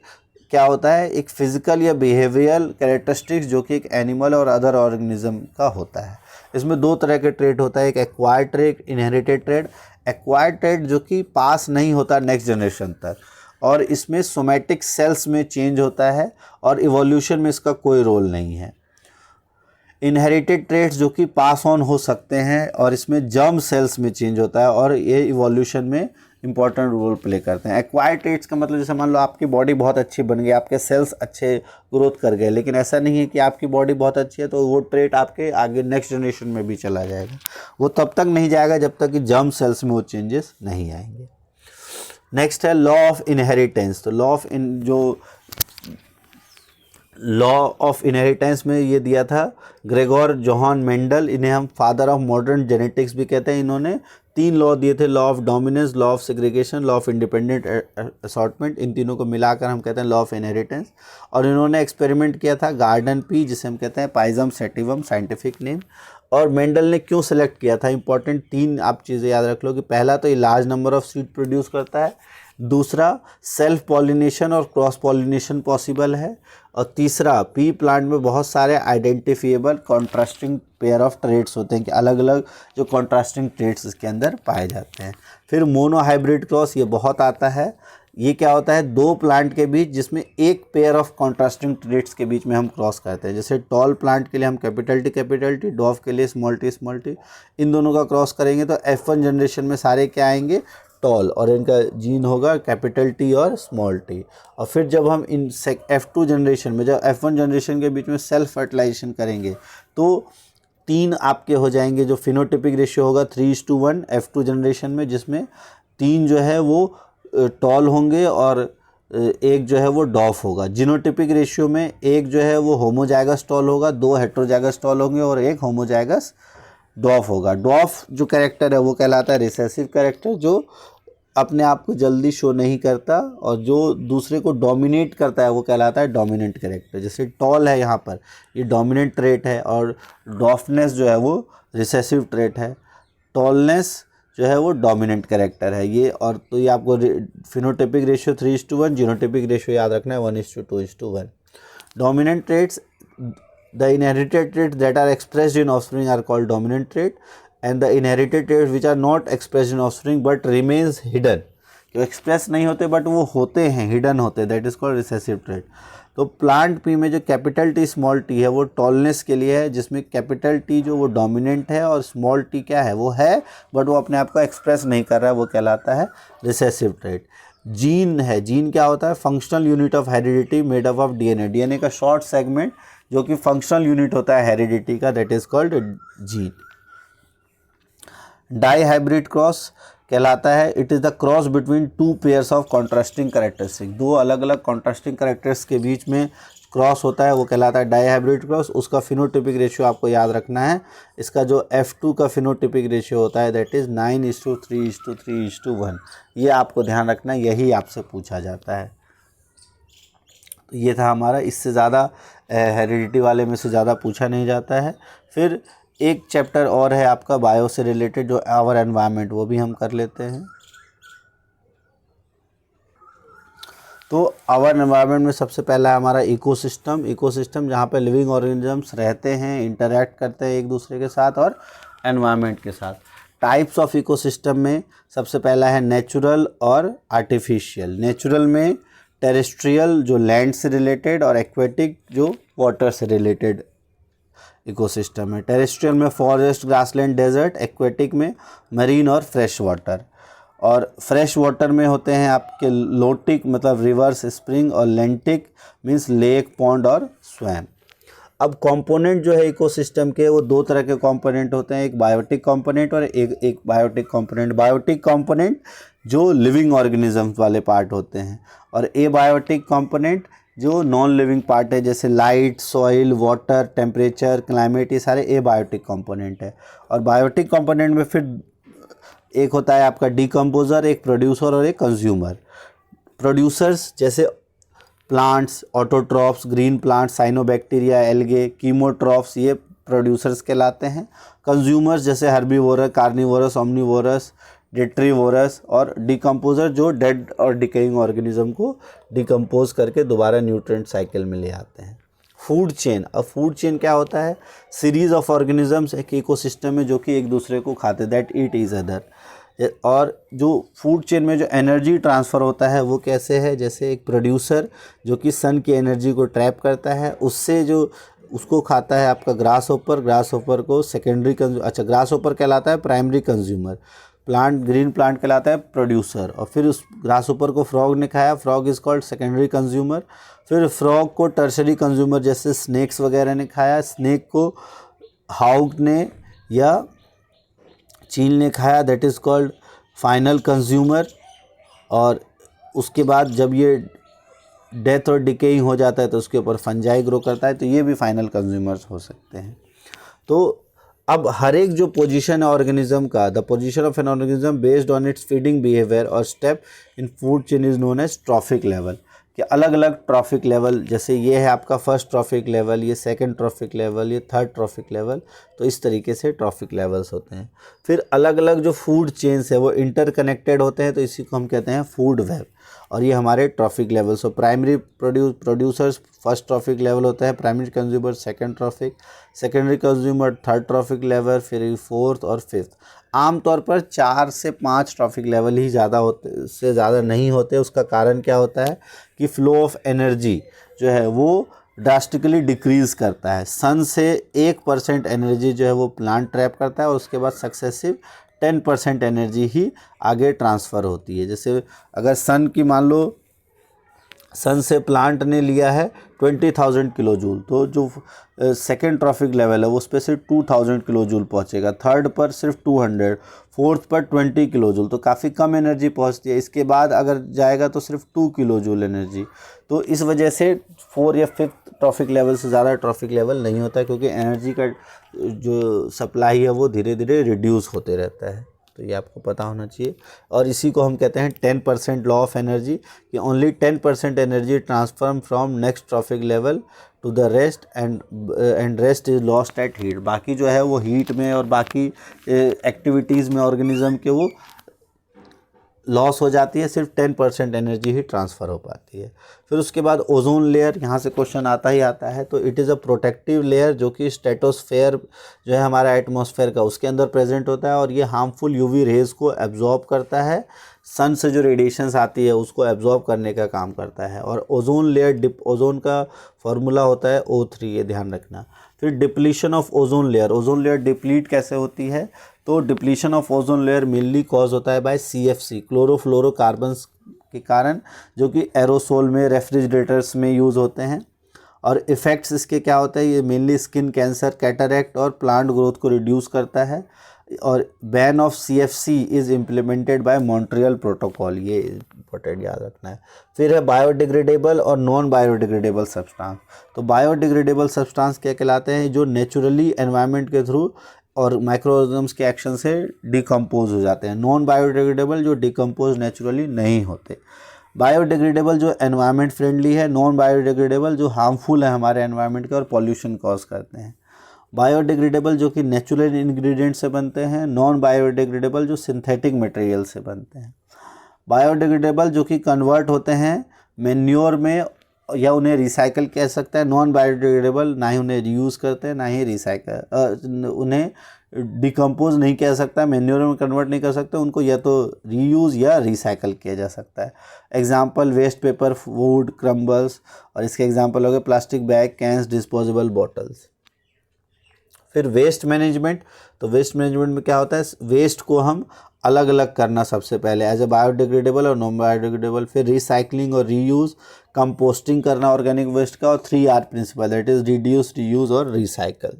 क्या होता है, एक फिजिकल या बिहेवियरल कैरेक्टरिस्टिक्स जो कि एक एनिमल और अदर ऑर्गेनिज्म का होता है। इसमें 2 तरह के ट्रेट होता है, एक acquired trait, inherited trait. Acquired trait जो कि पास नहीं होता नेक्स्ट जनरेशन तक, और इसमें सोमैटिक सेल्स में चेंज होता है, और इवोल्यूशन में इसका कोई रोल नहीं है। इनहेरिटेड ट्रेट्स जो कि पास ऑन हो सकते हैं, और इसमें जर्म सेल्स में चेंज होता है, और ये इवोल्यूशन में इंपॉर्टेंट रोल प्ले करते हैं। एक्वायर्ड ट्रेट्स का मतलब जैसे मान लो आपकी बॉडी बहुत अच्छी बन गई, आपके सेल्स अच्छे ग्रोथ कर गए, लेकिन ऐसा नहीं है कि आपकी बॉडी बहुत अच्छी है तो वो ट्रेट आपके आगे नेक्स्ट जनरेशन में भी चला जाएगा, वो तब तक नहीं जाएगा जब तक कि जर्म सेल्स में वो चेंजेस नहीं आएंगे। नेक्स्ट है लॉ ऑफ इनहेरिटेंस। तो लॉ ऑफ इनहेरिटेंस में ये दिया था ग्रेगोर जोहान मेंडल, इन्हें हम फादर ऑफ मॉडर्न जेनेटिक्स भी कहते हैं। इन्होंने 3 लॉ दिए थे, law of dominance, law of segregation, law of independent assortment. इन तीनों को मिलाकर हम कहते हैं लॉ ऑफ इनहेरिटेंस। और इन्होंने एक्सपेरिमेंट किया था गार्डन पी, जिसे हम कहते हैं पाइजम सेटिवम साइंटिफिक नेम। और मेंडल ने क्यों सेलेक्ट किया था, इंपॉर्टेंट 3 आप चीज़ें याद रख लो कि पहला तो ये large number of seed produce करता है, दूसरा सेल्फ पॉलिनेशन और क्रॉस पॉलिनेशन पॉसिबल है, और तीसरा पी प्लांट में बहुत सारे identifiable contrasting pair of traits होते हैं कि अलग अलग जो कॉन्ट्रास्टिंग ट्रेड्स इसके अंदर पाए जाते हैं। फिर मोनो हाइब्रिड क्रॉस, ये बहुत आता है। ये क्या होता है, 2 प्लांट के बीच जिसमें एक पेयर ऑफ कॉन्ट्रास्टिंग ट्रेड्स के बीच में हम क्रॉस करते हैं। जैसे टॉल प्लांट के लिए हम कैपिटल टी, डॉफ के लिए स्मॉल टी, इन दोनों का क्रॉस करेंगे तो F1 जनरेशन में सारे क्या आएंगे, टॉल, और इनका जीन होगा कैपिटल टी और स्मॉल टी। और फिर जब हम इन F2 जनरेशन में, जब F1 जनरेशन के बीच में सेल्फ फर्टिलाइजेशन करेंगे तो 3 आपके हो जाएंगे, जो फिनोटिपिक रेशियो होगा 3:1 F2 जनरेशन में, जिसमें 3 जो है वो टॉल होंगे और एक जो है वो डॉफ होगा। जीनोटिपिक रेशियो में एक जो है वो होमोजाइगस टॉल होगा, 2 हेट्रोजाइगस टॉल होंगे और एक होमोजाइगस डॉफ होगा। डॉफ जो कैरेक्टर है वो कहलाता है रिसेसिव कैरेक्टर, जो अपने आप को जल्दी शो नहीं करता, और जो दूसरे को डोमिनेट करता है वो कहलाता है डोमिनेंट कैरेक्टर। जैसे टॉल है यहाँ पर, ये डोमिनेंट ट्रेट है, और डॉफनेस जो है वो रिसेसिव ट्रेट है। टॉलनेस जो है वो डोमिनेंट कैरेक्टर है ये। और तो ये आपको फिनोटिपिक रेशियो 3:1, जीनोटिपिक रेशियो याद रखना है 1:2:1। Dominant traits, the inherited traits that are expressed in offspring are called dominant trait, and the inherited traits which are not expressed in offspring but remains hidden, जो express नहीं होते but वो होते हैं, hidden होते हैं, that is called recessive trait. तो plant P में जो कैपिटल टी स्मॉल टी है वो टॉलनेस के लिए है, जिसमें कैपिटल टी जो वो डोमिनेंट है और स्मॉल टी क्या है, वो है बट वो अपने आप को एक्सप्रेस नहीं कर रहा है, वो कहलाता है रिसेसिव ट्रेट। जीन है, जीन क्या होता है, functional unit of heredity made up of DNA, DNA का शॉर्ट सेगमेंट जो कि फंक्शनल यूनिट होता है हेरिडिटी का, that is called gene. Dihybrid cross कहलाता है, it is the cross between 2 pairs of contrasting characteristic, 2 अलग अलग कॉन्ट्रास्टिंग कैरेक्टर्स के बीच में क्रॉस होता है, वो कहलाता है डाई हाइब्रिड क्रॉस। उसका फिनोटिपिक रेशियो आपको याद रखना है, इसका जो F2 का फिनोटिपिक रेशियो होता है दैट इज़ 9:3:3:1, ये आपको ध्यान रखना है, यही आपसे पूछा जाता है। तो ये था हमारा, इससे ज़्यादा हेरिडिटी वाले में से ज़्यादा पूछा नहीं जाता है। फिर एक चैप्टर और है आपका बायो से रिलेटेड, जो आवर एनवायरनमेंट, वो भी हम कर लेते हैं। तो आवर एनवायरनमेंट में सबसे पहला है हमारा इकोसिस्टम। इकोसिस्टम जहाँ पे लिविंग ऑर्गेनिजम्स रहते हैं, इंटरैक्ट करते हैं एक दूसरे के साथ और एनवायरनमेंट के साथ। टाइप्स ऑफ इकोसिस्टम में सबसे पहला है नेचुरल और आर्टिफिशियल। नेचुरल में टेरेस्ट्रियल जो लैंड से रिलेटेड, और एक्वेटिक जो वाटर से रिलेटेड इकोसिस्टम है। टेरेस्ट्रियल में फॉरेस्ट, ग्रासलैंड, डेजर्ट, एक्वेटिक में मरीन और फ्रेश वाटर। और फ्रेश वाटर में होते हैं आपके लोटिक मतलब रिवर्स, स्प्रिंग, और लेंटिक मीन्स लेक, पॉन्ड और स्वैम। अब कंपोनेंट जो है इकोसिस्टम के, वो 2 तरह के कंपोनेंट होते हैं, एक बायोटिक कंपोनेंट और एक बायोटिक कंपोनेंट। बायोटिक कंपोनेंट जो लिविंग ऑर्गेनिजम्स वाले पार्ट होते हैं, और एबायोटिक कंपोनेंट जो नॉन लिविंग पार्ट है, जैसे light, soil, water, temperature, climate, ये सारे एबायोटिक कंपोनेंट है। और बायोटिक कंपोनेंट में फिर एक होता है आपका डिकम्पोजर, एक प्रोड्यूसर और एक कंज्यूमर। प्रोड्यूसर्स जैसे plants, autotrophs, green plants, cyanobacteria, algae, chemotrophs, ये प्रोड्यूसर्स कहलाते हैं। कंज्यूमर्स जैसे हर्बीवोरस, कार्निवोरस, ओमनीवोरस, डेट्रीवोरस, और डिकम्पोजर जो डेड और डिकेइंग ऑर्गेनिज्म को डिकम्पोज करके दोबारा न्यूट्रिएंट साइकिल में ले आते हैं। फूड चेन, अब फूड चेन क्या होता है, सीरीज ऑफ ऑर्गेनिजम्स एक इकोसिस्टम में जो कि एक दूसरे को खाते, दैट ईट ईच अदर। और जो फूड चेन में जो एनर्जी ट्रांसफ़र होता है वो कैसे है, जैसे एक प्रोड्यूसर जो कि सन की एनर्जी को ट्रैप करता है, उससे जो उसको खाता है आपका ग्रास होपर, ग्रास होपर को सेकेंडरी ग्रास होपर कहलाता है primary consumer, plant, green plant कहलाता है प्रोड्यूसर। और फिर उस ग्रास होपर को फ्रॉग ने खाया, frog is called secondary consumer. फिर फ्रॉग को टर्शरी कंज्यूमर जैसे स्नेक्स वगैरह ने खाया, स्नेक को हाउक ने या चील ने खाया, that is called final consumer. और उसके बाद जब ये डेथ और डिकेइंग हो जाता है तो उसके ऊपर फंजाई ग्रो करता है, तो ये भी फाइनल कंज्यूमर्स हो सकते हैं। तो अब हर एक जो पोजीशन है ऑर्गेनिज्म का, the position of an organism based on its feeding behaviour और step in food chain is known as trophic level, कि अलग अलग ट्रॉफिक लेवल, जैसे ये है आपका फर्स्ट ट्रॉफिक लेवल, ये सेकंड ट्रॉफिक लेवल, ये थर्ड ट्रॉफिक लेवल, तो इस तरीके से ट्रॉफिक लेवल्स होते हैं। फिर अलग अलग जो फूड चेन्स है वो इंटरकनेक्टेड होते हैं, तो इसी को हम कहते हैं फूड वेब, और ये हमारे ट्रॉफिक लेवल्स। तो primary producers first trophic level होता है, primary consumer second trophic, secondary consumer third trophic level, फिर फोर्थ और फिफ्थ। आमतौर पर 4 से 5 ट्रॉफिक लेवल ही ज़्यादा होते, से ज़्यादा नहीं होते। उसका कारण क्या होता है कि फ्लो ऑफ एनर्जी जो है वो ड्रास्टिकली डिक्रीज़ करता है। सन से 1% एनर्जी जो है वो प्लांट ट्रैप करता है, और उसके बाद सक्सेसिव 10% एनर्जी ही आगे ट्रांसफ़र होती है। जैसे अगर सन की मान लो, सन से प्लांट ने लिया है 20,000 किलो जूल, तो जो सेकेंड ट्रॉफिक लेवल है वो उस पर सिर्फ 2,000 किलो जूल पहुँचेगा, थर्ड पर सिर्फ 200, फोर्थ पर 20 किलो जूल, तो काफ़ी कम एनर्जी पहुँचती है। इसके बाद अगर जाएगा तो सिर्फ 2 किलो जूल एनर्जी। तो इस वजह से 4 या 5th ट्रॉफिक लेवल से ज़्यादा ट्रॉफिक लेवल नहीं होता है, क्योंकि एनर्जी का जो सप्लाई है वो धीरे धीरे रिड्यूस होते रहता है। तो ये आपको पता होना चाहिए। और इसी को हम कहते हैं 10% लॉ ऑफ एनर्जी, कि only 10% energy transfer from next trophic level to the rest, and rest is lost at heat. बाकी जो है वो हीट में और बाकी एक्टिविटीज़ में ऑर्गेनिज्म के वो लॉस हो जाती है, सिर्फ 10% एनर्जी ही ट्रांसफ़र हो पाती है। फिर उसके बाद ओजोन लेयर, यहाँ से क्वेश्चन आता ही आता है। तो it is a protective layer जो कि स्ट्रेटोस्फेयर जो है हमारा एटमॉस्फेयर का, उसके अंदर प्रेजेंट होता है, और ये हार्मफुल यूवी रेज़ को एब्जॉर्ब करता है। सन से जो रेडिएशंस आती है उसको एब्जॉर्ब करने का काम करता है। और ओजोन लेयर ओजोन का फॉर्मूला होता है O3, ये ध्यान रखना। फिर depletion of ozone layer deplete कैसे होती है? तो depletion of ozone layer mainly cause होता है बाय CFC, क्लोरोफ्लोरोकार्बन्स के कारण, जो कि एरोसोल में, रेफ्रिजरेटर्स में यूज़ होते हैं। और इफ़ेक्ट्स इसके क्या होता है? ये मेनली स्किन कैंसर, कैटरैक्ट और प्लांट ग्रोथ को रिड्यूस करता है। और ban of CFC is implemented by Montreal protocol, ये इंपॉर्टेंट याद रखना है। फिर है बायोडिग्रेडेबल और नॉन बायोडिग्रेडेबल सब्सटेंस। तो बायोडिग्रेडेबल सब्सटेंस क्या कहलाते हैं? जो नेचुरली एनवायरनमेंट के थ्रू और माइक्रोऑर्गेनिज्म्स के एक्शन से डिकम्पोज हो जाते हैं। नॉन बायोडिग्रेडेबल जो डिकम्पोज नेचुरली नहीं होते। बायोडिग्रेडेबल जो एनवायरनमेंट फ्रेंडली है, नॉन बायोडिग्रेडेबल जो हार्मफुल है हमारे एनवायरनमेंट के और पॉल्यूशन कॉज करते हैं। बायोडिग्रेडेबल जो कि नेचुरल इंग्रेडिएंट से बनते हैं, नॉन बायोडिग्रेडेबल जो सिंथेटिक मटेरियल से बनते हैं। बायोडिग्रेडेबल जो कि कन्वर्ट होते हैं मैन्योर में, या उन्हें रिसाइकल कह सकता है। नॉन बायोडिग्रेडेबल ना ही उन्हें रीयूज़ करते हैं, ना ही रिसाइकल, उन्हें डिकम्पोज नहीं कह सकता, मैन्योर में कन्वर्ट नहीं कर सकते, उनको या तो रीयूज़ या रिसाइकल किया जा सकता है। Example waste paper, wood, crumbles, और इसके एग्जांपल हो गए plastic bags, cans, disposable bottles. फिर वेस्ट मैनेजमेंट। तो वेस्ट मैनेजमेंट में क्या होता है? वेस्ट को हम अलग अलग करना सबसे पहले, एज ए बायोडिग्रेडेबल और नॉन बायोडिग्रेडेबल। फिर रिसाइकलिंग और रीयूज़, कंपोस्टिंग करना ऑर्गेनिक वेस्ट का, और 3R principle, that is reduce, reuse और रिसाइकल।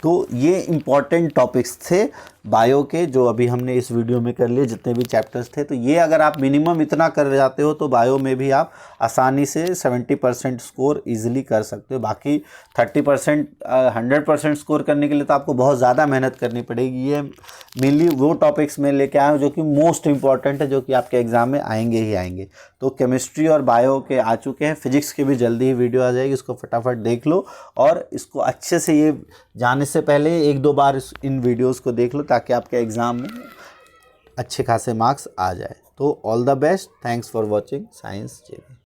तो ये इम्पॉर्टेंट टॉपिक्स थे बायो के, जो अभी हमने इस वीडियो में कर लिए, जितने भी चैप्टर्स थे। तो ये अगर आप मिनिमम इतना कर जाते हो तो बायो में भी आप आसानी से 70% स्कोर इजीली कर सकते हो। बाकी 30% 100% स्कोर करने के लिए तो आपको बहुत ज़्यादा मेहनत करनी पड़ेगी। ये मेनली वो टॉपिक्स में लेके आए जो कि मोस्ट इंपॉर्टेंट है, जो कि आपके एग्ज़ाम में आएंगे ही आएंगे। तो केमिस्ट्री और बायो के आ चुके हैं, फिजिक्स की भी जल्दी ही वीडियो आ जाएगी, इसको फटाफट देख लो। और इसको अच्छे से, ये जाने से पहले 1-2 बार इन वीडियोस को देख लो, ताकि आपके एग्ज़ाम में अच्छे खासे मार्क्स आ जाए। तो all the best, thanks for watching science JV।